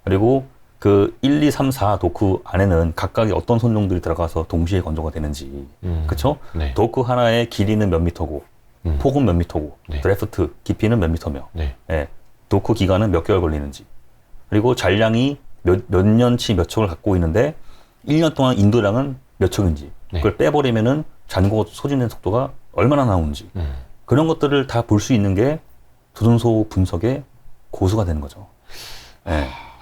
그리고 그 1, 2, 3, 4 도크 안에는 각각의 어떤 선종들이 들어가서 동시에 건조가 되는지, 그쵸? 도크 하나의 길이는 몇 미터고, 폭은 몇 미터고, 드래프트 깊이는 몇 미터며, 도크 기간은 몇 개월 걸리는지, 그리고 잔량이 몇 년치 몇 척을 갖고 있는데 1년 동안 인도량은 몇 척인지, 그걸 빼버리면은 잔고 소진된 속도가 얼마나 나오는지, 그런 것들을 다 볼 수 있는 게 조선소 분석의 고수가 되는 거죠.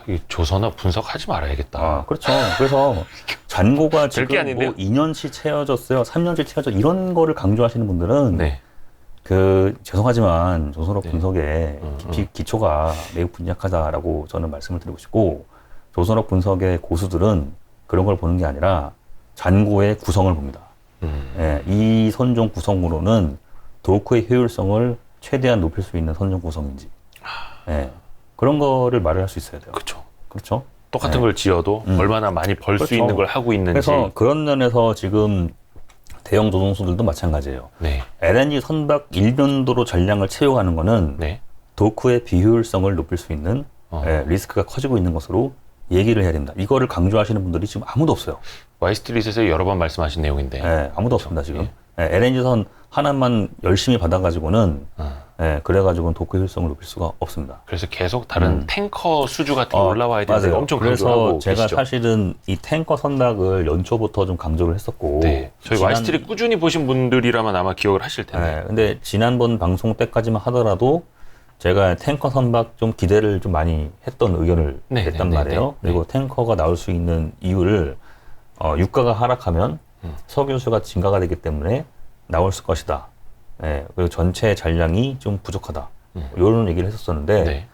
이 조선업 분석하지 말아야겠다. 그렇죠. 그래서 잔고가 지금 뭐 2년치 채워졌어요, 3년치 채워져, 이런 거를 강조하시는 분들은 죄송하지만 조선업 분석의 기초가 매우 빈약하다라고 저는 말씀을 드리고 싶고, 조선업 분석의 고수들은 그런 걸 보는 게 아니라 잔고의 구성을 봅니다. 이 선종 구성으로는 도크의 효율성을 최대한 높일 수 있는 선종 구성인지, 그런 거를 말을 할 수 있어야 돼요. 그렇죠. 똑같은 걸 지어도 얼마나 많이 벌 수 있는 걸 하고 있는지. 그래서 그런 면에서 지금 대형 조선소들도 마찬가지예요. LNG 선박 1년도로 잔량을 채워가는 거는 도크의 비효율성을 높일 수 있는 리스크가 커지고 있는 것으로 얘기를 해야 된다. 이거를 강조하시는 분들이 지금 아무도 없어요. 와이스트리트에서 여러 번 말씀하신 내용인데. 아무도 없습니다, 지금. LNG선 하나만 열심히 받아가지고는 예, 그래가지고는 도크 효율성을 높일 수가 없습니다. 그래서 계속 다른 탱커 수주 같은 게 올라와야 되는데 맞아요. 엄청 그래서 강조하고 제가 계시죠? 사실은 이 탱커 선박을 연초부터 좀 강조를 했었고. 네. 저희 와이스트리 꾸준히 보신 분들이라면 아마 기억을 하실 텐데. 네, 근데 지난번 방송 때까지만 하더라도 제가 탱커 선박 좀 기대를 좀 많이 했던 의견을 냈단 말이에요. 그리고 탱커가 나올 수 있는 이유를 유가가 하락하면 석유수가 증가가 되기 때문에 나올 것이다. 네, 그리고 전체 잔량이 좀 부족하다. 이런 얘기를 했었었는데 네.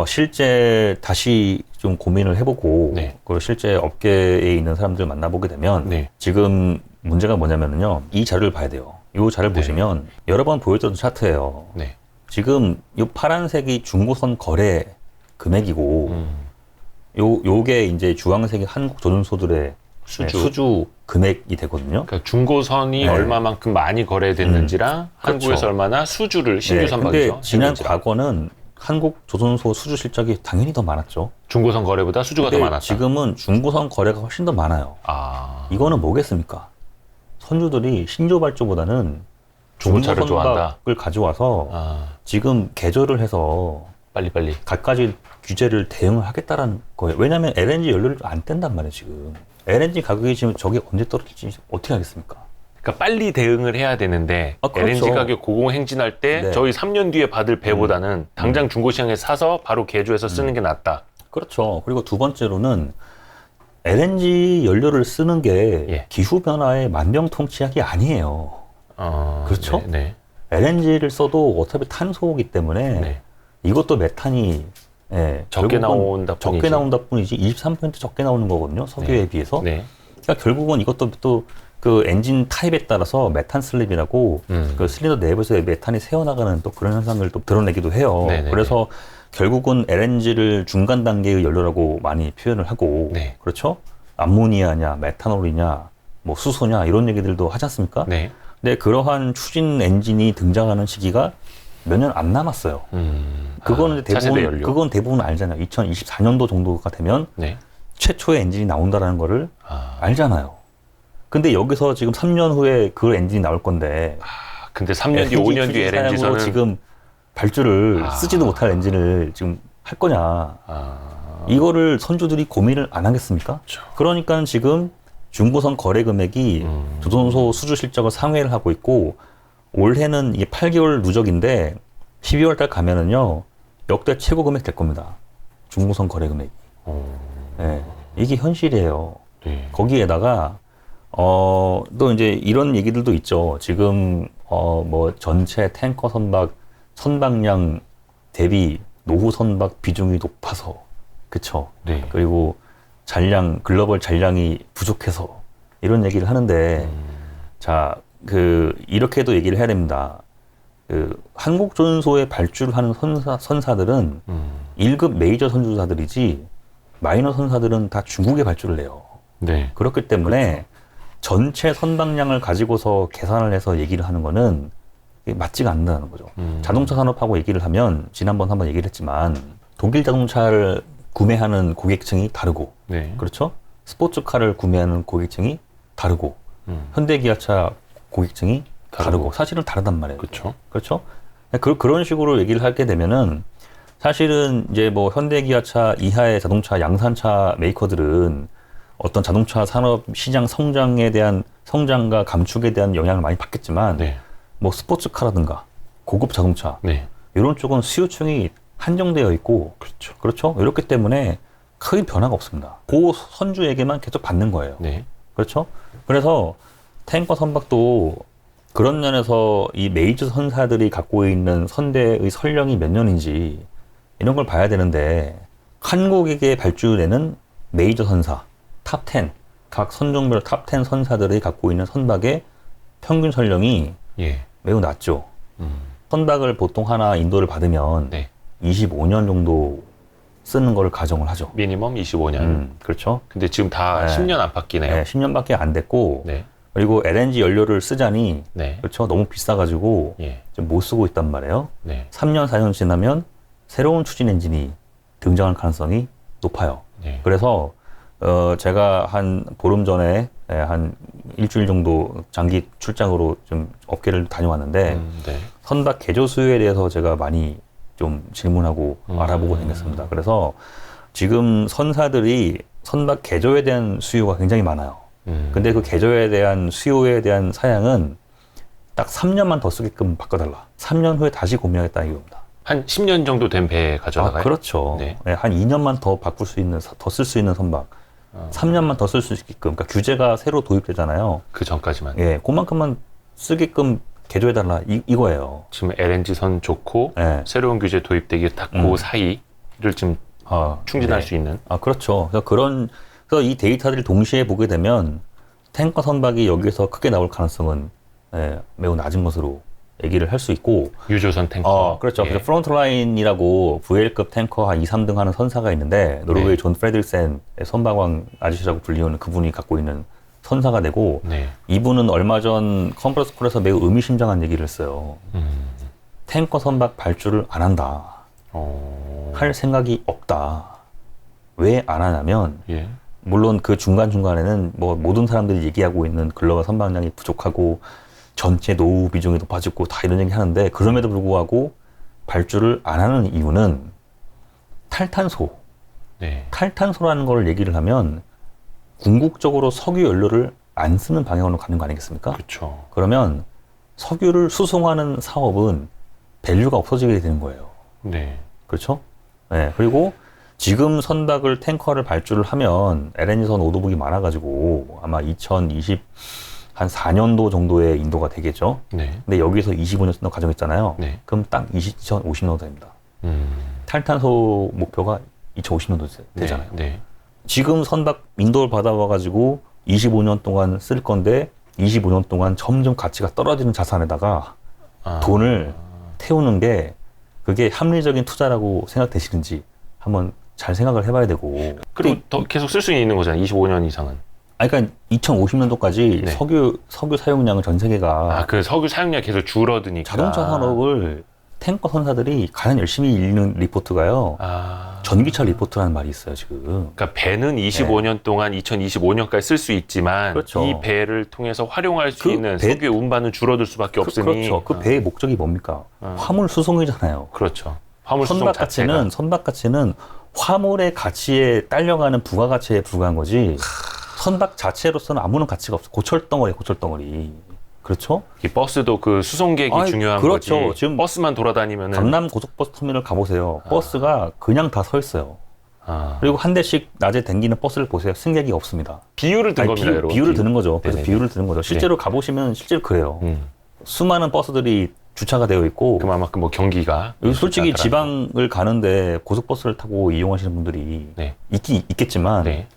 실제 다시 좀 고민을 해보고 네. 그리고 실제 업계에 있는 사람들 만나보게 되면 네. 지금 문제가 뭐냐면요. 이 자료를 봐야 돼요. 이 자료를 보시면 여러 번 보여줬던 차트예요. 네. 지금 이 파란색이 중고선 거래 금액이고 요게 이제 주황색이 한국 조선소들의 수주 금액이 되거든요. 그러니까 중고선이 얼마만큼 많이 거래됐는지랑 한국에서 얼마나 수주를 신규 선박이죠. 근데 지난 과거는 한국 조선소 수주 실적이 당연히 더 많았죠. 중고선 거래보다 수주가 더 많았다. 지금은 중고선 거래가 훨씬 더 많아요. 이거는 뭐겠습니까? 선주들이 신조 발주보다는 중고차를 좋아한다. 선박을 가져와서 지금 개조를 해서 빨리빨리 갖가지 규제를 대응을 하겠다라는 거예요. 왜냐하면 LNG 연료를 안 뗀단 말이에요. 지금 LNG 가격이 지금 저게 언제 떨어질지 어떻게 하겠습니까? 그러니까 빨리 대응을 해야 되는데 그렇죠. LNG 가격 고공행진할 때 저희 3년 뒤에 받을 배보다는 당장 중고시장에 사서 바로 개조해서 쓰는 게 낫다. 그렇죠. 그리고 두 번째로는 LNG 연료를 쓰는 게 기후변화의 만병통치약이 아니에요. 그렇죠? 네. LNG를 써도 어차피 탄소이기 때문에 이것도 메탄이 적게 나온다 뿐이지 23% 적게 나오는 거거든요. 석유에 비해서. 그러니까 결국은 이것도 또 그 엔진 타입에 따라서 메탄 슬립이라고 그 실린더 내부에서 메탄이 새어나가는 또 그런 현상을 또 드러내기도 해요. 그래서 결국은 LNG를 중간 단계의 연료라고 많이 표현을 하고 그렇죠? 암모니아냐, 메탄올이냐, 뭐 수소냐 이런 얘기들도 하지 않습니까? 근데 그러한 추진 엔진이 등장하는 시기가 몇 년 안 남았어요. 그거는 그건 대부분 알잖아요. 2024년도 정도가 되면 최초의 엔진이 나온다라는 거를 알잖아요. 근데 여기서 지금 3년 후에 그 엔진이 나올 건데. 근데 3년 뒤, 5년 뒤 LNG선은 지금 발주를 쓰지도 못할 엔진을 지금 할 거냐. 이거를 선주들이 고민을 안 하겠습니까? 그렇죠. 그러니까 지금 중고선 거래 금액이 조선소 수주 실적을 상회를 하고 있고 올해는 이게 8개월 누적인데 12월 달 가면은요 역대 최고 금액 될 겁니다. 중고선 거래 금액이. 이게 현실이에요. 거기에다가 또 이제 이런 얘기들도 있죠. 지금 뭐 전체 탱커 선박량 대비 노후 선박 비중이 높아서 그쵸? 그리고 글로벌 잔량이 부족해서 이런 얘기를 하는데 자, 이렇게도 얘기를 해야 됩니다. 한국 조선소에 발주를 하는 선사들은 1급 메이저 선주사들이지 마이너 선사들은 다 중국에 발주를 해요. 그렇기 때문에 전체 선박량을 가지고서 계산을 해서 얘기를 하는 거는 맞지가 않는다는 거죠. 자동차 산업하고 얘기를 하면 지난번 한번 얘기를 했지만 독일 자동차를 구매하는 고객층이 다르고 그렇죠? 스포츠카를 구매하는 고객층이 다르고 현대기아차 고객층이 다르고 사실은 다르단 말이에요. 그렇죠? 그런 식으로 얘기를 하게 되면은 사실은 이제 뭐 현대기아차 이하의 자동차 양산차 메이커들은 어떤 자동차 산업 시장 성장에 대한 성장과 감축에 대한 영향을 많이 받겠지만 뭐 스포츠카라든가 고급 자동차 이런 쪽은 수요층이 한정되어 있고 그렇죠? 이렇기 때문에 큰 변화가 없습니다. 그 선주에게만 계속 받는 거예요. 그렇죠? 그래서 탱커 선박도 그런 면에서 이 메이저 선사들이 갖고 있는 선대의 선령이 몇 년인지 이런 걸 봐야 되는데 한국에게 발주되는 메이저 선사 탑 10, 각 선종별 탑 10 선사들이 갖고 있는 선박의 평균 선령이 매우 낮죠. 선박을 보통 하나 인도를 받으면 25년 정도 쓰는 걸 가정을 하죠. 미니멈 25년. 그렇죠. 근데 지금 다 10년 안팎이네요. 10년밖에 안 됐고 그리고 LNG 연료를 쓰자니 그렇죠. 너무 비싸가지고 좀 못 쓰고 있단 말이에요. 3년, 4년 지나면 새로운 추진 엔진이 등장할 가능성이 높아요. 그래서 제가 한 보름 전에 한 일주일 정도 장기 출장으로 좀 업계를 다녀왔는데 네. 선박 개조 수요에 대해서 제가 많이 좀 질문하고 알아보고 다녔습니다. 그래서 지금 선사들이 선박 개조에 대한 수요가 굉장히 많아요. 근데 그 개조에 대한 수요에 대한 사양은 딱 3년만 더 쓰게끔 바꿔달라. 3년 후에 다시 고민하겠다는 이유입니다. 한 10년 정도 된 배 가져다가요? 그렇죠. 네. 네, 한 2년만 더 바꿀 수 있는, 더 쓸 수 있는 선박. 3년만 더 쓸 수 있게끔. 그러니까 규제가 새로 도입되잖아요. 그 전까지만. 예, 그만큼만 쓰게끔 개조해달라. 이거예요. 지금 LNG 선 좋고 네. 새로운 규제 도입되기 딱 그 사이를 지금 충진할 네. 수 있는. 그렇죠. 그래서 이 데이터들을 동시에 보게 되면 탱커 선박이 여기서 크게 나올 가능성은 매우 낮은 것으로 얘기를 할 수 있고. 유조선 탱커. 그렇죠. 예. 그래서 프론트라인이라고 VL급 탱커 한 2, 3등 하는 선사가 있는데, 노르웨이 존 프레들센 선박왕 아저씨라고 불리는 그분이 갖고 있는 선사가 되고, 네. 이분은 얼마 전 컨퍼런스 콜에서 매우 의미심장한 얘기를 했어요. 탱커 선박 발주를 안 한다. 할 생각이 없다. 왜 안 하냐면, 예. 물론 그 중간중간에는 뭐 모든 사람들이 얘기하고 있는 글로벌 선박량이 부족하고 전체 노후 비중이 높아지고 다 이런 얘기 하는데, 그럼에도 불구하고 발주를 안 하는 이유는 탈탄소. 네. 탈탄소라는 걸 얘기를 하면 궁극적으로 석유 연료를 안 쓰는 방향으로 가는 거 아니겠습니까? 그렇죠. 그러면 석유를 수송하는 사업은 밸류가 없어지게 되는 거예요. 네. 그렇죠? 네. 그리고 지금 선박을 탱커를 발주를 하면 LNG선 오도북이 많아가지고 아마 2020 한 4년도 정도의 인도가 되겠죠. 네. 근데 여기서 25년 쓴다고 가정했잖아요. 네. 그럼 딱 2050년도 됩니다. 탈탄소 목표가 2050년도 되잖아요. 네. 네. 지금 선박 인도를 받아와가지고 25년 동안 쓸 건데 25년 동안 점점 가치가 떨어지는 자산에다가 돈을 태우는 게 그게 합리적인 투자라고 생각되시는지 한번 잘 생각을 해봐야 되고. 그리고 더 계속 쓸 수 있는 거잖아요. 25년 이상은. 그러니까 2050년도까지 네. 석유 사용량을 전 세계가 그 석유 사용량이 계속 줄어드니까. 자동차 산업을 탱커 선사들이 가장 열심히 읽는 리포트가요. 전기차 리포트라는 말이 있어요, 지금. 그러니까 배는 25년 동안 2025년까지 쓸 수 있지만 그렇죠. 이 배를 통해서 활용할 수 그 있는 석유 운반은 줄어들 수밖에 없으니. 그렇죠. 그 배의 목적이 뭡니까? 화물 수송이잖아요. 그렇죠. 화물 수송 자체가. 선박 가치는 화물의 가치에 딸려가는 부가가치에 불과한 거지. 선박 자체로서는 아무런 가치가 없어. 고철덩어리. 그렇죠? 이 버스도 그 수송객이 중요한 그렇죠. 거지. 지금 버스만 돌아다니면은. 강남 고속버스 터미널 가보세요. 버스가 그냥 다 서 있어요. 그리고 한 대씩 낮에 댕기는 버스를 보세요. 승객이 없습니다. 비유를 든 겁니다, 여러분. 비유를 드는 거죠. 그래서 네네네. 비유를 드는 거죠. 실제로 가보시면 실제로 그래요. 수많은 버스들이 주차가 되어 있고. 그만큼 뭐 경기가. 여기 솔직히 지방을 가는데 고속버스를 타고 이용하시는 분들이 네. 있겠지만 네.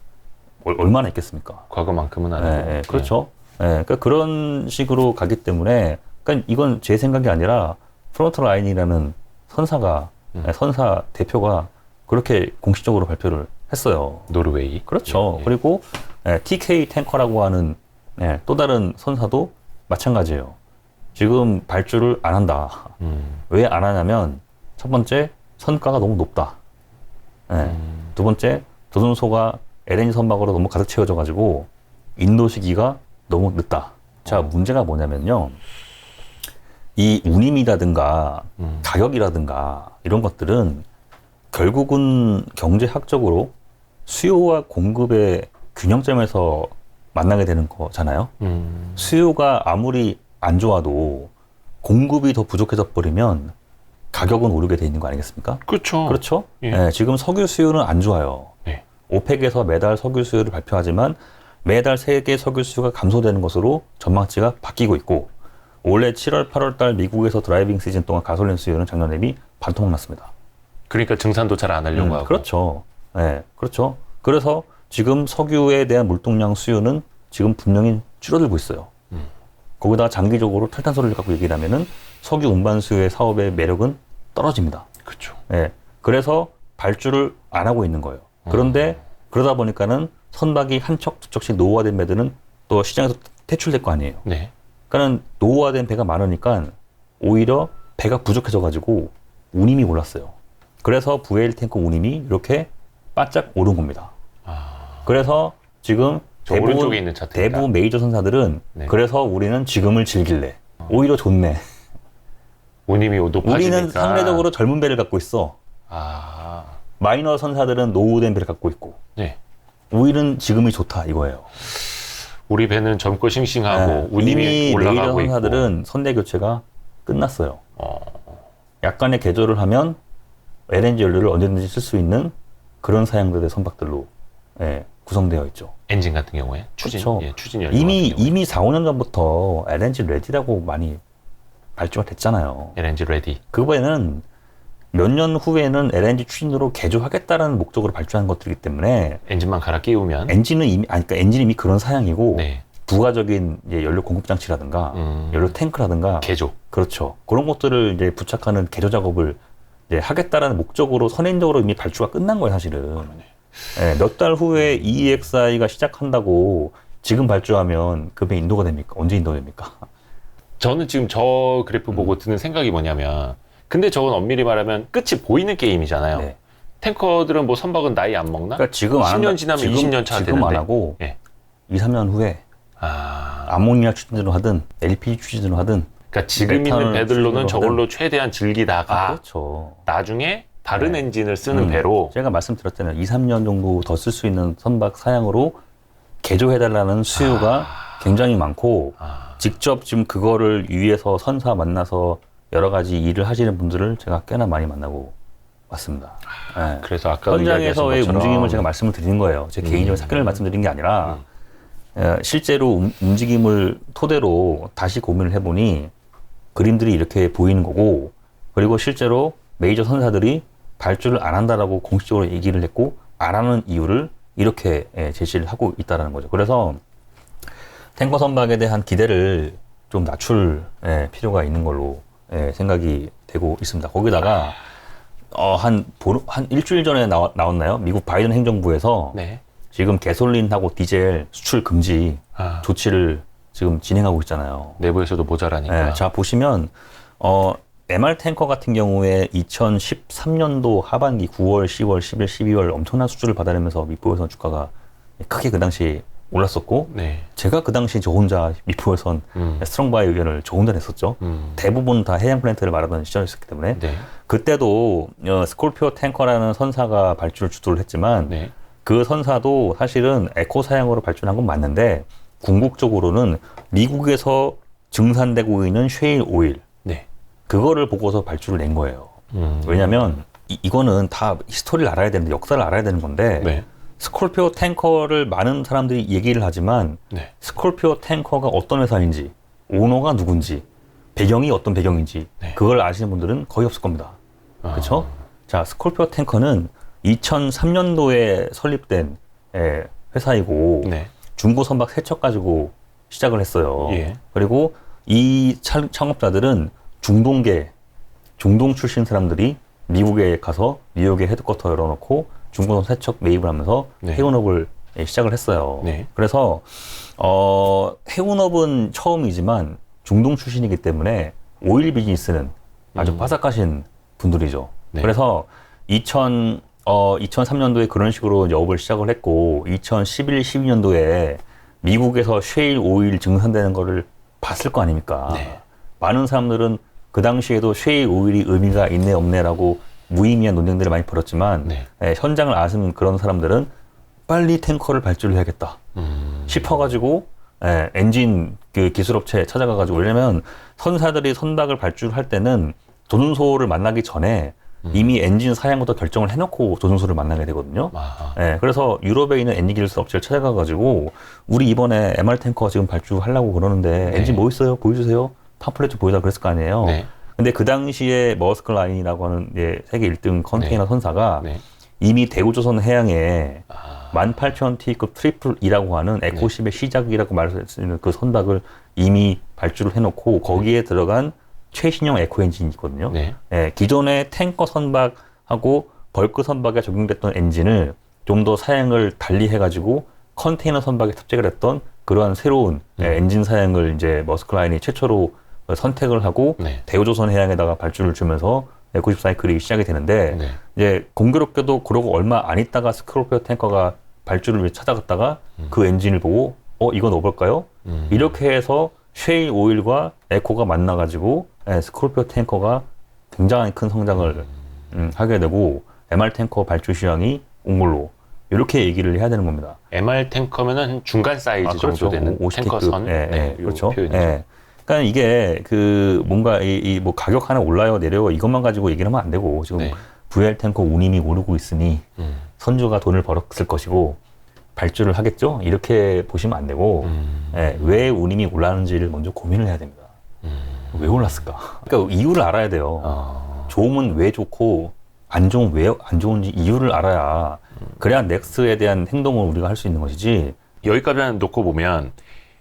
얼마나 있겠습니까? 과거만큼은 아니고. 네, 그렇죠. 그러니까 그런 식으로 가기 때문에, 그러니까 이건 제 생각이 아니라 프론트 라인이라는 선사 대표가 그렇게 공식적으로 발표를 했어요. 노르웨이. 그렇죠. 예. 그리고 TK 탱커라고 하는 또 다른 선사도 마찬가지예요. 지금 발주를 안 한다. 왜 안 하냐면 첫 번째 선가가 너무 높다. 두 번째 조선소가 LNG 선박으로 너무 가득 채워져 가지고 인도 시기가 너무 늦다. 자, 문제가 뭐냐면요. 이 운임이라든가 가격이라든가 이런 것들은 결국은 경제학적으로 수요와 공급의 균형점에서 만나게 되는 거잖아요. 수요가 아무리 안 좋아도 공급이 더 부족해져 버리면 가격은 오르게 돼 있는 거 아니겠습니까? 그렇죠. 그렇죠? 예. 지금 석유 수요는 안 좋아요. 네. 오펙에서 매달 석유 수요를 발표하지만 매달 세계 석유 수요가 감소되는 것으로 전망치가 바뀌고 있고, 올해 7월, 8월 달 미국에서 드라이빙 시즌 동안 가솔린 수요는 작년 대비 반토막 났습니다. 그러니까 증산도 잘 안 하려고 하고. 그렇죠. 그렇죠. 그래서 지금 석유에 대한 물동량 수요는 지금 분명히 줄어들고 있어요. 거기다가 장기적으로 탈탄소를 갖고 얘기를 하면은 석유 운반 수요의 사업의 매력은 떨어집니다. 그렇죠. 그래서 발주를 안 하고 있는 거예요. 그런데 그러다 보니까는 선박이 한 척, 두 척씩 노후화된 배들은 또 시장에서 퇴출될 거 아니에요. 네. 그러니까 노후화된 배가 많으니까 오히려 배가 부족해져가지고 운임이 올랐어요. 그래서 VL 탱커 운임이 이렇게 바짝 오른 겁니다. 그래서 지금 저 오른쪽에 있는 차트입니다. 대부분 메이저 선사들은 네. 그래서 우리는 지금을 즐길래. 오히려 좋네. 운임이 높아지니까. 우리는 상대적으로 젊은 배를 갖고 있어. 아. 마이너 선사들은 노후된 배를 갖고 있고. 네. 우리는 지금이 좋다 이거예요. 우리 배는 젊고 싱싱하고 네. 운임이 이미 올라가고 메이저 선사들은 있고. 선대 교체가 끝났어요. 약간의 개조를 하면 LNG 연료를 언제든지 쓸 수 있는 그런 사양들의 선박들로 구성되어 있죠. 엔진 같은 경우에 추진, 그렇죠. 예, 추진 연료 이미 4, 5년 전부터 LNG 레디라고 많이 발주가 됐잖아요. LNG 레디. 그 배는 몇 년 후에는 LNG 추진으로 개조하겠다라는 목적으로 발주한 것들이기 때문에 엔진만 갈아 끼우면 엔진은 그러니까 엔진이 이미 그런 사양이고 네. 부가적인 이제 연료 공급 장치라든가 연료 탱크라든가 개조. 그렇죠. 그런 것들을 이제 부착하는 개조 작업을 이제 하겠다라는 목적으로 선행적으로 이미 발주가 끝난 거예요, 사실은. 몇 달 후에 EEXI가 시작한다고 지금 발주하면 그 배 인도가 됩니까? 언제 인도가 됩니까? 저는 지금 저 그래프 보고 드는 생각이 뭐냐면, 근데 저건 엄밀히 말하면 끝이 보이는 게임이잖아요. 네. 탱커들은 뭐 선박은 나이 안 먹나? 그러니까 지금 안 10년 한다- 지나면 지금- 20년 차 지금 되는데. 안 하고 예. 2, 3년 후에 아모니아 추진으로 하든 LPG 추진으로 하든 그러니까 지금 있는 메탄을 배들로는 추진으로 저걸로 최대한 즐기다가 그렇죠. 나중에 다른 네. 엔진을 쓰는 배로 제가 말씀드렸잖아요. 2, 3년 정도 더 쓸 수 있는 선박 사양으로 개조해달라는 수요가 굉장히 많고 직접 지금 그거를 위해서 선사 만나서 여러 가지 일을 하시는 분들을 제가 꽤나 많이 만나고 왔습니다. 네. 그래서 아까 현장에서의 이야기하신 것처럼 움직임을 제가 말씀을 드리는 거예요. 제 개인적인 사견을 말씀드린 게 아니라 실제로 움직임을 토대로 다시 고민을 해보니 그림들이 이렇게 보이는 거고, 그리고 실제로 메이저 선사들이 발주를 안 한다라고 공식적으로 얘기를 했고 안 하는 이유를 이렇게 제시를 하고 있다는 거죠. 그래서 탱커 선박에 대한 기대를 좀 낮출 필요가 있는 걸로 생각이 되고 있습니다. 거기다가 한 일주일 전에 나왔나요? 미국 바이든 행정부에서 네. 지금 가솔린하고 디젤 수출 금지 조치를 지금 진행하고 있잖아요. 내부에서도 모자라니까. 자, 보시면 MR 탱커 같은 경우에 2013년도 하반기 9월, 10월, 11, 12월 엄청난 수주를 받아내면서 미포에선 주가가 크게 그 당시 올랐었고, 네. 제가 그 당시 저 혼자 미포에선 스트롱바이 의견을 저 혼자 냈었죠. 대부분 다 해양 플랜트를 말하던 시절이었기 때문에 네. 그때도 스콜피오 탱커라는 선사가 발주를 주도를 했지만 네. 그 선사도 사실은 에코 사양으로 발주한 건 맞는데 궁극적으로는 미국에서 증산되고 있는 쉐일 오일, 네. 그거를 보고서 발주를 낸 거예요. 왜냐면 이거는 다 히스토리를 알아야 되는데, 역사를 알아야 되는 건데 네. 스콜피오 탱커를 많은 사람들이 얘기를 하지만 네. 스콜피오 탱커가 어떤 회사인지, 오너가 누군지, 배경이 어떤 배경인지 그걸 아시는 분들은 거의 없을 겁니다. 그렇죠? 자, 스콜피오 탱커는 2003년도에 설립된 회사이고 네. 중고 선박 3척 가지고 시작을 했어요. 예. 그리고 이 창업자들은 중동 출신 사람들이 미국에 가서 뉴욕에 헤드쿼터 열어놓고 중고선 3척 매입을 하면서 네. 해운업을 시작을 했어요. 네. 그래서 해운업은 처음이지만 중동 출신이기 때문에 오일 비즈니스는 아주 빠삭하신 분들이죠. 네. 그래서 2003년도에 그런 식으로 영업을 시작을 했고 2011, 12년도에 미국에서 쉐일 오일 증산되는 거를 봤을 거 아닙니까? 네. 많은 사람들은 그 당시에도 쉐일 오일이 의미가 있네 없네라고 무의미한 논쟁들을 많이 벌였지만 네. 현장을 아시는 그런 사람들은 빨리 탱커를 발주를 해야겠다 싶어가지고 엔진 그 기술업체에 찾아가가지고, 왜냐면 선사들이 선박을 발주할 때는 조준소를 만나기 전에 이미 엔진 사양부터 결정을 해놓고 조준소를 만나게 되거든요. 그래서 유럽에 있는 엔진 기술 업체를 찾아가가지고 우리 이번에 MR 탱커 지금 발주하려고 그러는데 엔진 뭐 있어요? 보여주세요. 팜플렛 좀 보여달라 그랬을 거 아니에요. 네. 근데 그 당시에 머스크 라인이라고 하는 세계 1등 컨테이너 선사가 이미 대우조선 해양에 18,000T급 트리플 E라고 하는 에코10의 시작이라고 말할 수 있는 그 선박을 이미 발주를 해놓고 거기에 들어간 최신형 에코 엔진이 있거든요. 기존의 탱커 선박하고 벌크 선박에 적용됐던 엔진을 좀 더 사양을 달리 해가지고 컨테이너 선박에 탑재를 했던 그러한 새로운 엔진 사양을 이제 머스크 라인이 최초로 선택을 하고 대우조선 해양에다가 발주를 주면서 에코10 사이클이 시작이 되는데 이제 공교롭게도 그러고 얼마 안 있다가 스콜피오 탱커가 발주를 찾아갔다가 그 엔진을 보고 이거 넣어볼까요? 이렇게 해서 쉐일 오일과 에코가 만나가지고 스콜피오 탱커가 굉장히 큰 성장을 하게 되고 MR 탱커 발주 시장이 온 걸로 이렇게 얘기를 해야 되는 겁니다. MR 탱커면은 중간 사이즈 그렇죠. 정도 되는 50K급. 탱커선. 네, 그렇죠. 표현이죠. 그러니까 이게 그 뭔가 뭐 가격 하나 올라요 내려요 이것만 가지고 얘기를 하면 안 되고 지금 VL 탱커 운임이 오르고 있으니 선주가 돈을 벌었을 것이고 발주를 하겠죠. 이렇게 보시면 안 되고 왜 운임이 올랐는지를 먼저 고민을 해야 됩니다. 왜 올랐을까? 그러니까 이유를 알아야 돼요. 좋으면 왜 좋고 안 좋으면 왜 안 좋은지 이유를 알아야 그래야 넥스에 대한 행동을 우리가 할 수 있는 것이지. 여기까지 놓고 보면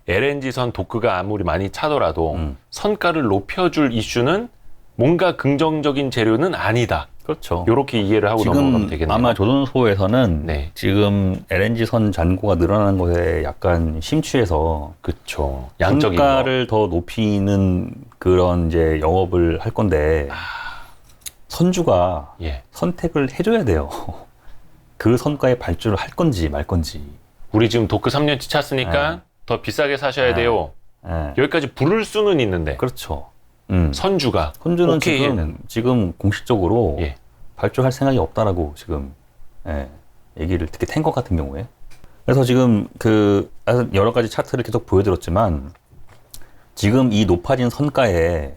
LNG선 도크가 아무리 많이 차더라도 선가를 높여줄 이슈는 뭔가 긍정적인 재료는 아니다. 그렇죠. 이렇게 이해를 하고 넘어가면 되겠네요. 지금 아마 조선소에서는 지금 LNG선 잔고가 늘어나는 것에 약간 심취해서 그렇죠. 양적인 선가를 더 높이는 그런 이제 영업을 할 건데 선주가 선택을 해줘야 돼요. 그 선가에 발주를 할 건지 말 건지. 우리 지금 도크 3년치 찼으니까 더 비싸게 사셔야 돼요. 여기까지 부를 수는 있는데. 그렇죠. 선주는 지금 공식적으로 발주할 생각이 없다라고 지금 얘기를 특히 탱커 같은 경우에. 그래서 지금 여러 가지 차트를 계속 보여드렸지만 지금 이 높아진 선가에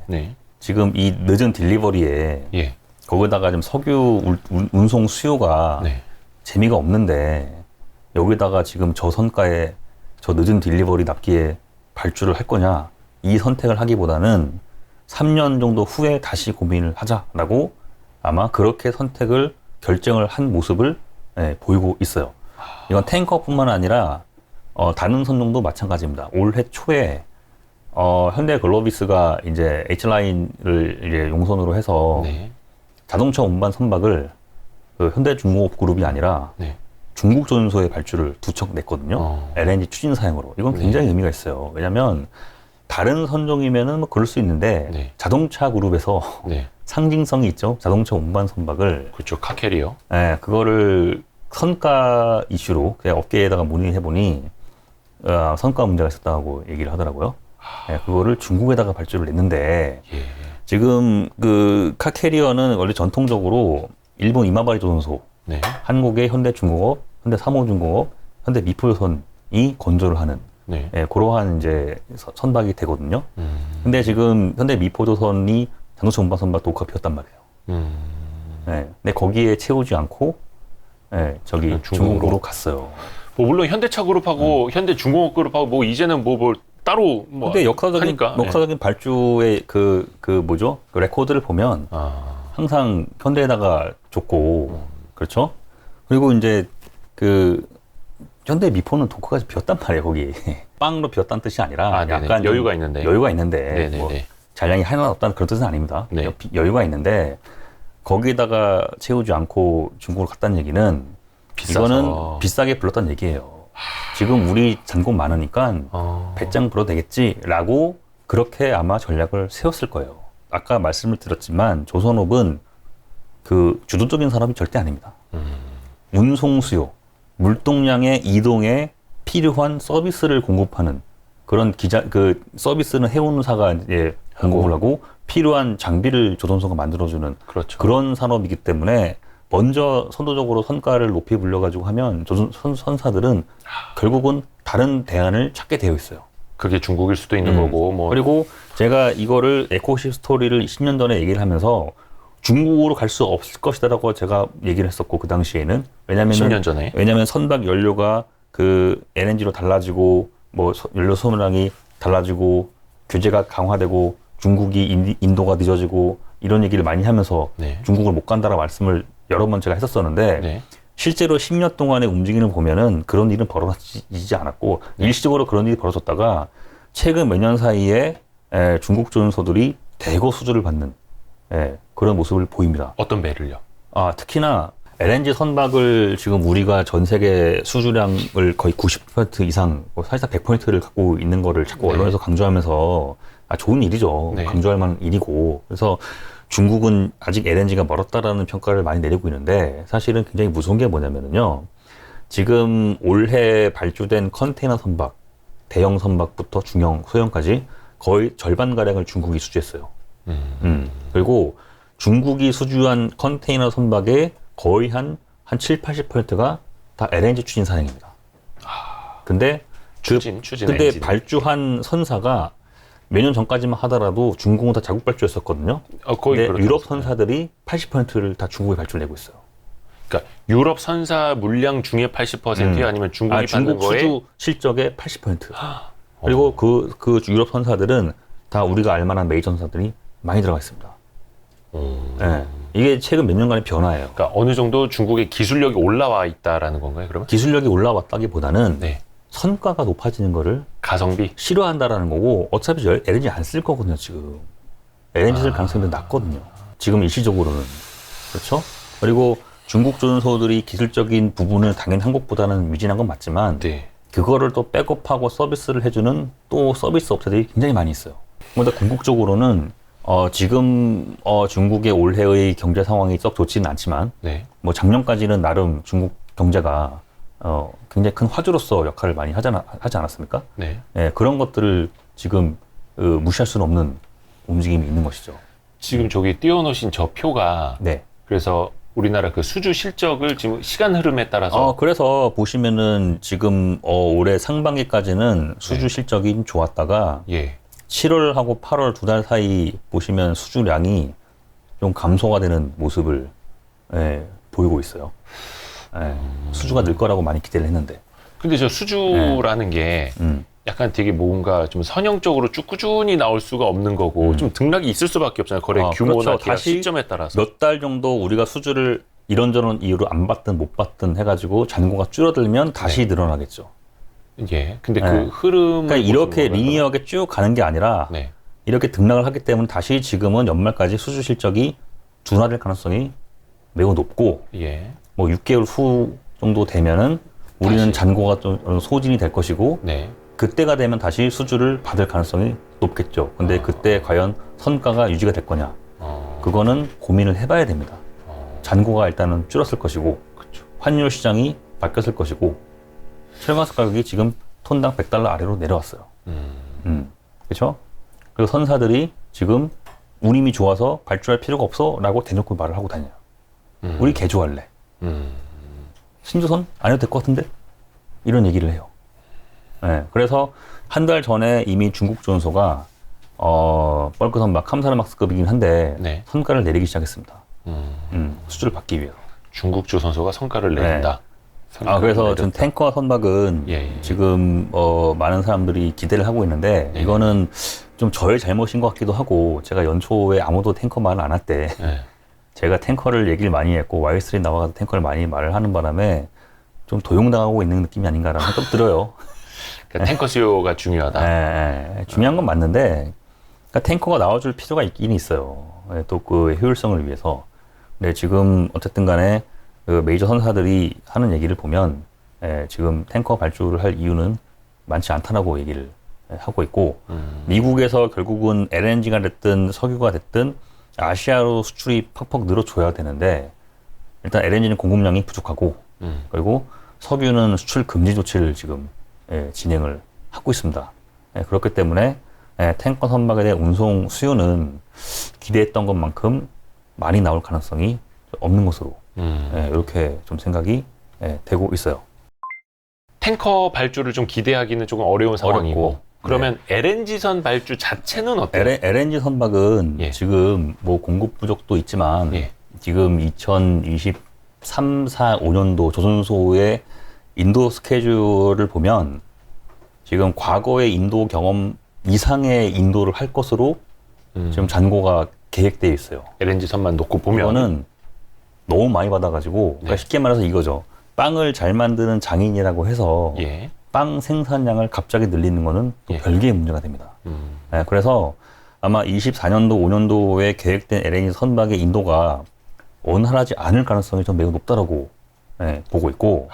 지금 이 늦은 딜리버리에 거기다가 좀 석유 운송 수요가 재미가 없는데 여기다가 지금 저 선가에 저 늦은 딜리버리 납기에 발주를 할 거냐 이 선택을 하기보다는 3년 정도 후에 다시 고민을 하자라고 아마 그렇게 선택을 결정을 한 모습을 보이고 있어요. 이건 탱커뿐만 아니라 다른 선종도 마찬가지입니다. 올해 초에 현대 글로비스가 이제 H라인을 이제 용선으로 해서 자동차 운반 선박을 현대중공업 그룹이 아니라 중국 조선소에 발주를 두 척 냈거든요. LNG 추진 사양으로. 이건 굉장히 의미가 있어요. 왜냐하면 다른 선종이면은 뭐 그럴 수 있는데 자동차 그룹에서 상징성이 있죠. 자동차 운반 선박을 그렇죠. 카캐리어. 그거를 선가 이슈로 그냥 업계에다가 문의해 보니 선가 문제가 있었다고 얘기를 하더라고요. 그거를 중국에다가 발주를 냈는데 지금 그 카캐리어는 원래 전통적으로 일본 이마바리 조선소, 한국의 현대중공업, 현대삼호중공업, 현대미포조선이 건조를 하는 그러한 이제 선박이 되거든요. 근데 지금 현대미포조선이 자동차 운반 선박 도크가 피웠단 말이에요. 근데 거기에 채우지 않고 저기 중국으로 갔어요. 뭐 물론 현대차 그룹하고 현대중공업 그룹하고 뭐 이제는 뭐 따로 뭐 근데 역사적인 발주의 그 뭐죠? 그 레코드를 보면 항상 현대에다가 줬고 그렇죠? 그리고 이제 그 현대 미포는 도크까지 비었단 말이에요. 거기 빵으로 비었다는 뜻이 아니라 약간 여유가 있는데 뭐 잔량이 하나 없다는 그런 뜻은 아닙니다. 여유가 있는데 거기에다가 채우지 않고 중국으로 갔다는 얘기는 이거는 비싸게 불렀다는 얘기예요. 지금 우리 잔고 많으니까 배짱 불어도 되겠지라고 그렇게 아마 전략을 세웠을 거예요. 아까 말씀을 드렸지만 조선업은 그 주도적인 산업이 절대 아닙니다. 운송 수요, 물동량의 이동에 필요한 서비스를 공급하는 그런 그 서비스는 해운사가 이제 공급을 하고 필요한 장비를 조선소가 만들어주는 그런 산업이기 때문에 먼저 선도적으로 선가를 높이 불려가지고 하면 선사들은 결국은 다른 대안을 찾게 되어 있어요. 그게 중국일 수도 있는 거고 뭐. 그리고 제가 이거를 에코시 스토리를 10년 전에 얘기를 하면서 중국으로 갈 수 없을 것이다라고 제가 얘기를 했었고 그 당시에는 왜냐면 선박 연료가 그 LNG로 달라지고 뭐 연료 소모량이 달라지고 규제가 강화되고 중국이 인도가 늦어지고 이런 얘기를 많이 하면서 중국을 못 간다라고 말씀을 여러 번 제가 했었었는데 실제로 10년 동안의 움직임을 보면은 그런 일은 벌어지지 않았고 일시적으로 그런 일이 벌어졌다가 최근 몇 년 사이에 중국 조선소들이 대거 수주를 받는 그런 모습을 보입니다. 어떤 배를요? 특히나 LNG 선박을 지금 우리가 전 세계 수주량을 거의 90% 이상, 사실상 100%를 갖고 있는 거를 자꾸 언론에서 강조하면서 좋은 일이죠. 강조할 만한 일이고. 그래서 중국은 아직 LNG가 멀었다라는 평가를 많이 내리고 있는데 사실은 굉장히 무서운 게 뭐냐면요. 지금 올해 발주된 컨테이너 선박, 대형 선박부터 중형, 소형까지 거의 절반가량을 중국이 수주했어요. 그리고 중국이 수주한 컨테이너 선박의 거의 한 7, 80%가 다 LNG 추진 사양입니다. 근데 추진 근데 엔진. 발주한 선사가 몇 년 전까지만 하더라도 중국은 다 자국 발주였었거든요. 거의 근데 유럽 선사들이 80%를 다 중국에 발주를 내고 있어요. 그러니까 유럽 선사 물량 중에 80%야 아니면 중국이 받는 중국 거에 수주 실적의 80%. 그리고 그 유럽 선사들은 다 우리가 알만한 메이저 선사들이 많이 들어가 있습니다. 네. 이게 최근 몇 년간의 변화예요. 그러니까 어느 정도 중국의 기술력이 올라와 있다라는 건가요, 그러면? 기술력이 올라왔다기보다는 네. 선가가 높아지는 거를 가성비? 싫어한다라는 거고, 어차피 LNG 안 쓸 거거든요, 지금. LNG 쓸 가능성이 낮거든요. 지금 일시적으로는. 그렇죠? 그리고 중국 조선소들이 기술적인 부분을 당연히 한국보다는 미진한 건 맞지만, 네. 그거를 또 백업하고 서비스를 해주는 또 서비스 업체들이 굉장히 많이 있어요. 근데 궁극적으로는 지금 중국의 올해의 경제 상황이 썩 좋지는 않지만, 네. 뭐 작년까지는 나름 중국 경제가 굉장히 큰 화두로서 역할을 많이 하지 않았습니까? 네. 네, 그런 것들을 지금 무시할 수는 없는 움직임이 있는 것이죠. 지금 저기 띄워놓으신 저 표가 네. 그래서 우리나라 그 수주 실적을 지금 시간 흐름에 따라서 그래서 보시면은 지금 올해 상반기까지는 수주 네. 실적이 좋았다가 예. 7월하고 8월 두 달 사이 보시면 수주량이 좀 감소가 되는 모습을 보이고 있어요. 수주가 늘 거라고 많이 기대를 했는데. 근데 저 수주라는 게 약간 되게 뭔가 좀 선형적으로 쭉 꾸준히 나올 수가 없는 거고 좀 등락이 있을 수밖에 없잖아요. 거래 규모나 그렇죠. 계약 다시 시점에 따라서. 몇 달 정도 우리가 수주를 이런저런 이유로 안 받든 못 받든 해가지고 잔고가 줄어들면 다시 늘어나겠죠. 예. 근데 네. 그 흐름을 그러니까 이렇게 리니어하게 쭉 가는 게 아니라 네. 이렇게 등락을 하기 때문에 다시 지금은 연말까지 수주 실적이 둔화될 가능성이 매우 높고 예. 뭐 6개월 후 정도 되면은 우리는 다시. 잔고가 좀 소진이 될 것이고 네. 그때가 되면 다시 수주를 받을 가능성이 높겠죠. 근데 그때 과연 선가가 유지가 될 거냐? 그거는 고민을 해봐야 됩니다. 잔고가 일단은 줄었을 것이고, 그렇죠. 환율 시장이 바뀌었을 것이고, 철가스 가격이 지금 톤당 $100 아래로 내려왔어요. 그렇죠? 그리고 선사들이 지금 운임이 좋아서 발주할 필요가 없어라고 대놓고 말을 하고 다녀요. 우리 개조할래. 신조선 안 해도 될 것 같은데? 이런 얘기를 해요. 네, 그래서 한 달 전에 이미 중국 조선소가 뻘크 선박 캄사르막스급이긴 한데 네. 성과를 내리기 시작했습니다. 수주를 받기 위해서. 중국주 선수가 성과를 내린다. 그래서 전 탱커 선박은 지금 많은 사람들이 기대를 하고 있는데 이거는 좀 저의 잘못인 것 같기도 하고 제가 연초에 아무도 탱커 말을 안 할 때 제가 탱커를 얘기를 많이 했고 Y3 나와서 탱커를 많이 말을 하는 바람에 좀 도용당하고 있는 느낌이 아닌가라는 생각도 들어요. 그러니까 탱커 수요가 중요하다. 중요한 건 맞는데 그러니까 탱커가 나와줄 필요가 있긴 있어요. 또 그 효율성을 위해서. 근데 지금 어쨌든 간에 그 메이저 선사들이 하는 얘기를 보면 지금 탱커 발주를 할 이유는 많지 않다라고 얘기를 하고 있고 미국에서 결국은 LNG가 됐든 석유가 됐든 아시아로 수출이 팍팍 늘어줘야 되는데 일단 LNG는 공급량이 부족하고 그리고 석유는 수출 금지 조치를 지금 진행을 하고 있습니다. 그렇기 때문에 탱커 선박에 대한 운송 수요는 기대했던 것만큼 많이 나올 가능성이 없는 것으로 이렇게 좀 생각이 되고 있어요. 탱커 발주를 좀 기대하기는 조금 어려운 상황이고 어렵고, 그러면 LNG선 발주 자체는 어때요? LNG 선박은 지금 뭐 공급 부족도 있지만 지금 2023, 4, 5년도 조선소의 인도 스케줄을 보면 지금 과거의 인도 경험 이상의 인도를 할 것으로 지금 잔고가 계획되어 있어요. LNG선만 놓고 보면 이거는 너무 많이 받아가지고 그러니까 쉽게 말해서 이거죠. 빵을 잘 만드는 장인이라고 해서 빵 생산량을 갑자기 늘리는 거는 또 별개의 문제가 됩니다. 그래서 아마 24년도, 5년도에 계획된 LNG 선박의 인도가 원활하지 않을 가능성이 좀 매우 높다라고 보고 있고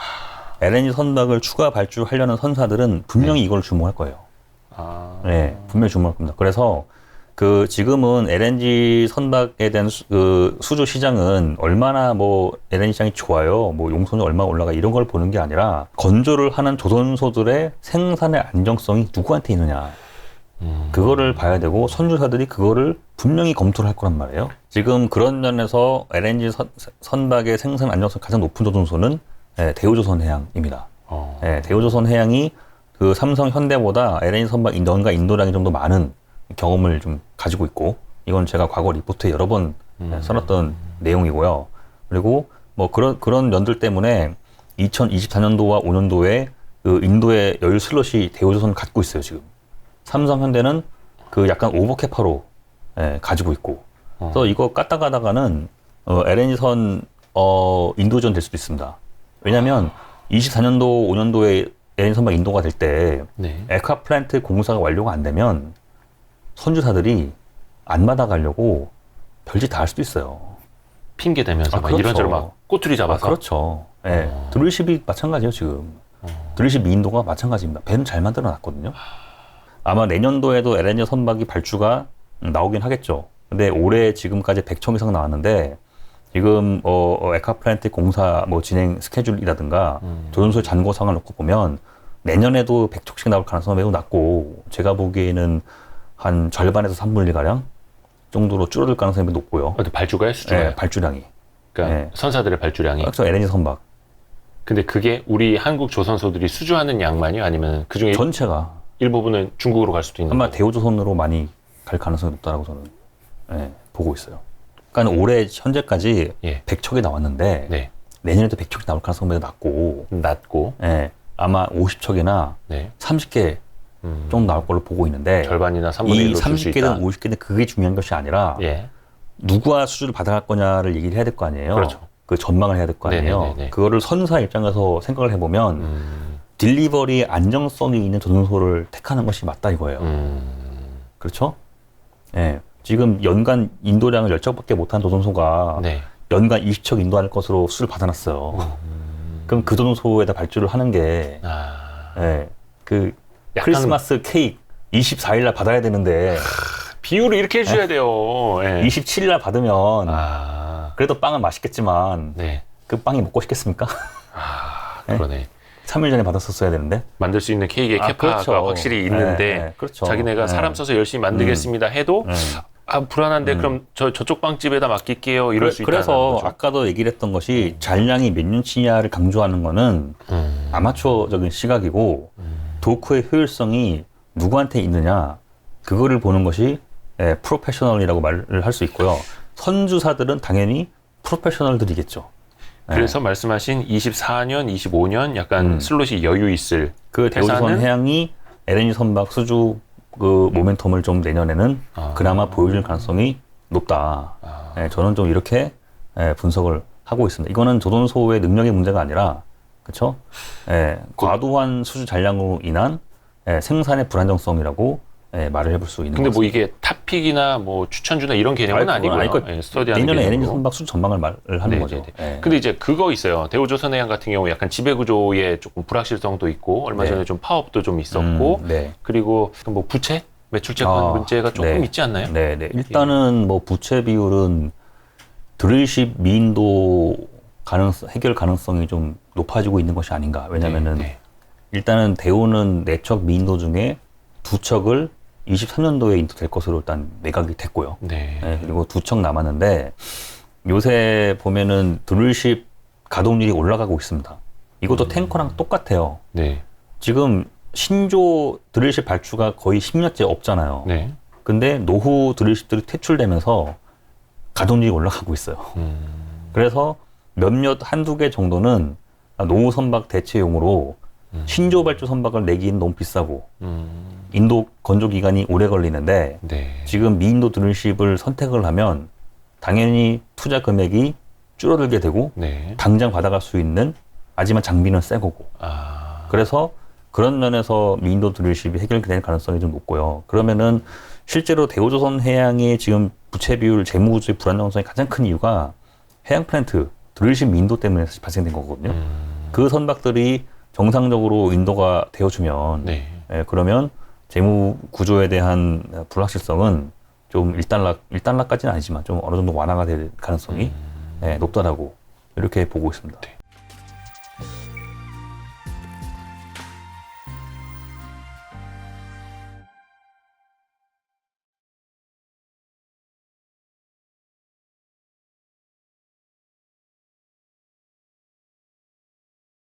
LNG 선박을 추가 발주하려는 선사들은 분명히 이걸 주목할 거예요. 분명히 주목할 겁니다. 그래서 그 지금은 LNG 선박에 대한 그 수주 시장은 얼마나 뭐 LNG 시장이 좋아요, 뭐 용선이 얼마 올라가 이런 걸 보는 게 아니라 건조를 하는 조선소들의 생산의 안정성이 누구한테 있느냐. 그거를 봐야 되고 선주사들이 그거를 분명히 검토를 할 거란 말이에요. 지금 그런 면에서 LNG 선박의 생산 안정성이 가장 높은 조선소는 대우조선해양입니다. 대우조선해양이 그 삼성, 현대보다 LNG 선박 연간 인도량이 좀 더 많은 경험을 좀 가지고 있고, 이건 제가 과거 리포트에 여러 번 써놨던 내용이고요. 그리고 뭐 그런 면들 때문에 2024년도와 5년도에 그 인도의 여유 슬롯이 대우조선 갖고 있어요, 지금. 삼성, 현대는 그 약간 오버캐파로 가지고 있고. 그래서 이거 깠다 가다가는 LNG선 인도전 될 수도 있습니다. 왜냐면 24년도, 5년도에 LNG 선박 인도가 될 때 액화 플랜트 공사가 완료가 안 되면 선주사들이 안 받아가려고 별짓 다 할 수도 있어요. 핑계 대면서 막 그렇죠. 이런저런 막 꼬투리 잡아서. 그렇죠. 드릴십이 마찬가지예요, 지금. 드릴십 미인도가 마찬가지입니다. 배는 잘 만들어 놨거든요. 아마 내년도에도 LNG 선박이 발주가 나오긴 하겠죠. 근데 올해 지금까지 100척 이상 나왔는데, 지금 액화 플랜트 공사 뭐 진행 스케줄이라든가 조선소의 잔고상을 놓고 보면 내년에도 100척씩 나올 가능성이 매우 낮고, 제가 보기에는 한 절반에서 3분의 1 가량 정도로 줄어들 가능성이 매우 높고요. 발주가요, 수주가요? 네, 발주량이. 그러니까 선사들의 발주량이. 그렇죠, LNG 선박. 근데 그게 우리 한국 조선소들이 수주하는 양만이요? 아니면 그 중에 전체가 일부분은 중국으로 갈 수도 있는 아마 거고? 대우조선으로 많이 갈 가능성이 높다라고 저는 보고 있어요. 그러니까 올해 현재까지 100척이 나왔는데 내년에도 100척이 나올 가능성이 매우 낮고 아마 50척이나 30개 정도 나올 걸로 보고 있는데, 절반이나 3분의 이 1로 줄 수 있다. 30개든 50개든 그게 중요한 것이 아니라 누구와 수주를 받아갈 거냐를 얘기를 해야 될 거 아니에요. 그렇죠. 그 전망을 해야 될 거 아니에요. 네네네네. 그거를 선사 입장에서 생각을 해보면 딜리버리 안정성이 있는 조선소를 택하는 것이 맞다 이거예요. 그렇죠? 지금 연간 인도량을 10척밖에 못한 조선소가 연간 20척 인도할 것으로 수주를 받아놨어요. 그럼 그 조선소에다 발주를 하는 게 그 크리스마스 케이크 24일 날 받아야 되는데 비율을 이렇게 해줘야 돼요. 27일 날 받으면 그래도 빵은 맛있겠지만 그 빵이 먹고 싶겠습니까? 그러네. 3일 전에 받았었어야 되는데. 만들 수 있는 케이크의 캐파가 그렇죠. 확실히 있는데 그렇죠. 자기네가 사람 써서 열심히 만들겠습니다 해도 불안한데 그럼 저쪽 빵집에다 맡길게요 이럴 수 있다는 그래서 거죠. 아까도 얘기를 했던 것이 잔량이 몇 년치냐를 강조하는 거는 아마추어적인 시각이고 도크의 효율성이 누구한테 있느냐 그거를 보는 것이 프로페셔널이라고 말을 할 수 있고요. 선주사들은 당연히 프로페셔널들이겠죠. 그래서 말씀하신 24년, 25년 약간 슬롯이 여유 있을 그 대우조선 해양이 LNG 선박 수주 그 모멘텀을 좀 내년에는 그나마 보여줄 가능성이 높다. 저는 좀 이렇게 분석을 하고 있습니다. 이거는 조선소의 능력의 문제가 아니라, 그렇죠? 과도한 수주 잔량으로 인한 생산의 불안정성이라고 말을 해볼 수 있는 근데 것 뭐 같습니다. 이게 탑픽이나 뭐 추천주나 이런 개념은 아니고요. 스터디하는 내년에 개념으로. LNG 선박 수주 전망을 말을 하는 거죠. 근데 이제 그거 있어요. 대우조선해양 같은 경우 약간 지배구조에 조금 불확실성도 있고 얼마 전에 좀 파업도 좀 있었고 그리고 뭐 부채? 매출채권 문제가 조금 있지 않나요? 일단은 뭐 부채 비율은 드릴십 미인도 해결 가능성이 좀 높아지고 있는 것이 아닌가. 왜냐면은 일단은 대우는 4척 미인도 중에 2척을 23년도에 인도될 것으로 일단 매각이 됐고요. 그리고 2척 남았는데 요새 보면은 드릴십 가동률이 올라가고 있습니다. 이것도 탱커랑 똑같아요. 지금 신조 드릴십 발주가 거의 10년째 없잖아요. 근데 노후 드릴십들이 퇴출되면서 가동률이 올라가고 있어요. 그래서 몇몇 한두 개 정도는 노후 선박 대체용으로 신조 발주 선박을 내기는 너무 비싸고 인도 건조 기간이 오래 걸리는데 지금 미인도 드릴십을 선택을 하면 당연히 투자 금액이 줄어들게 되고 당장 받아갈 수 있는, 하지만 장비는 새 거고 그래서 그런 면에서 미인도 드릴십이 해결될 가능성이 좀 높고요. 그러면은 실제로 대우조선 해양의 지금 부채 비율, 재무구조의 불안정성이 가장 큰 이유가 해양 플랜트 드릴십 미인도 때문에 발생된 거거든요. 그 선박들이 정상적으로 인도가 되어주면 그러면 재무 구조에 대한 불확실성은 좀 일단락까지는 아니지만 좀 어느 정도 완화가 될 가능성이 높다라고 이렇게 보고 있습니다. 네.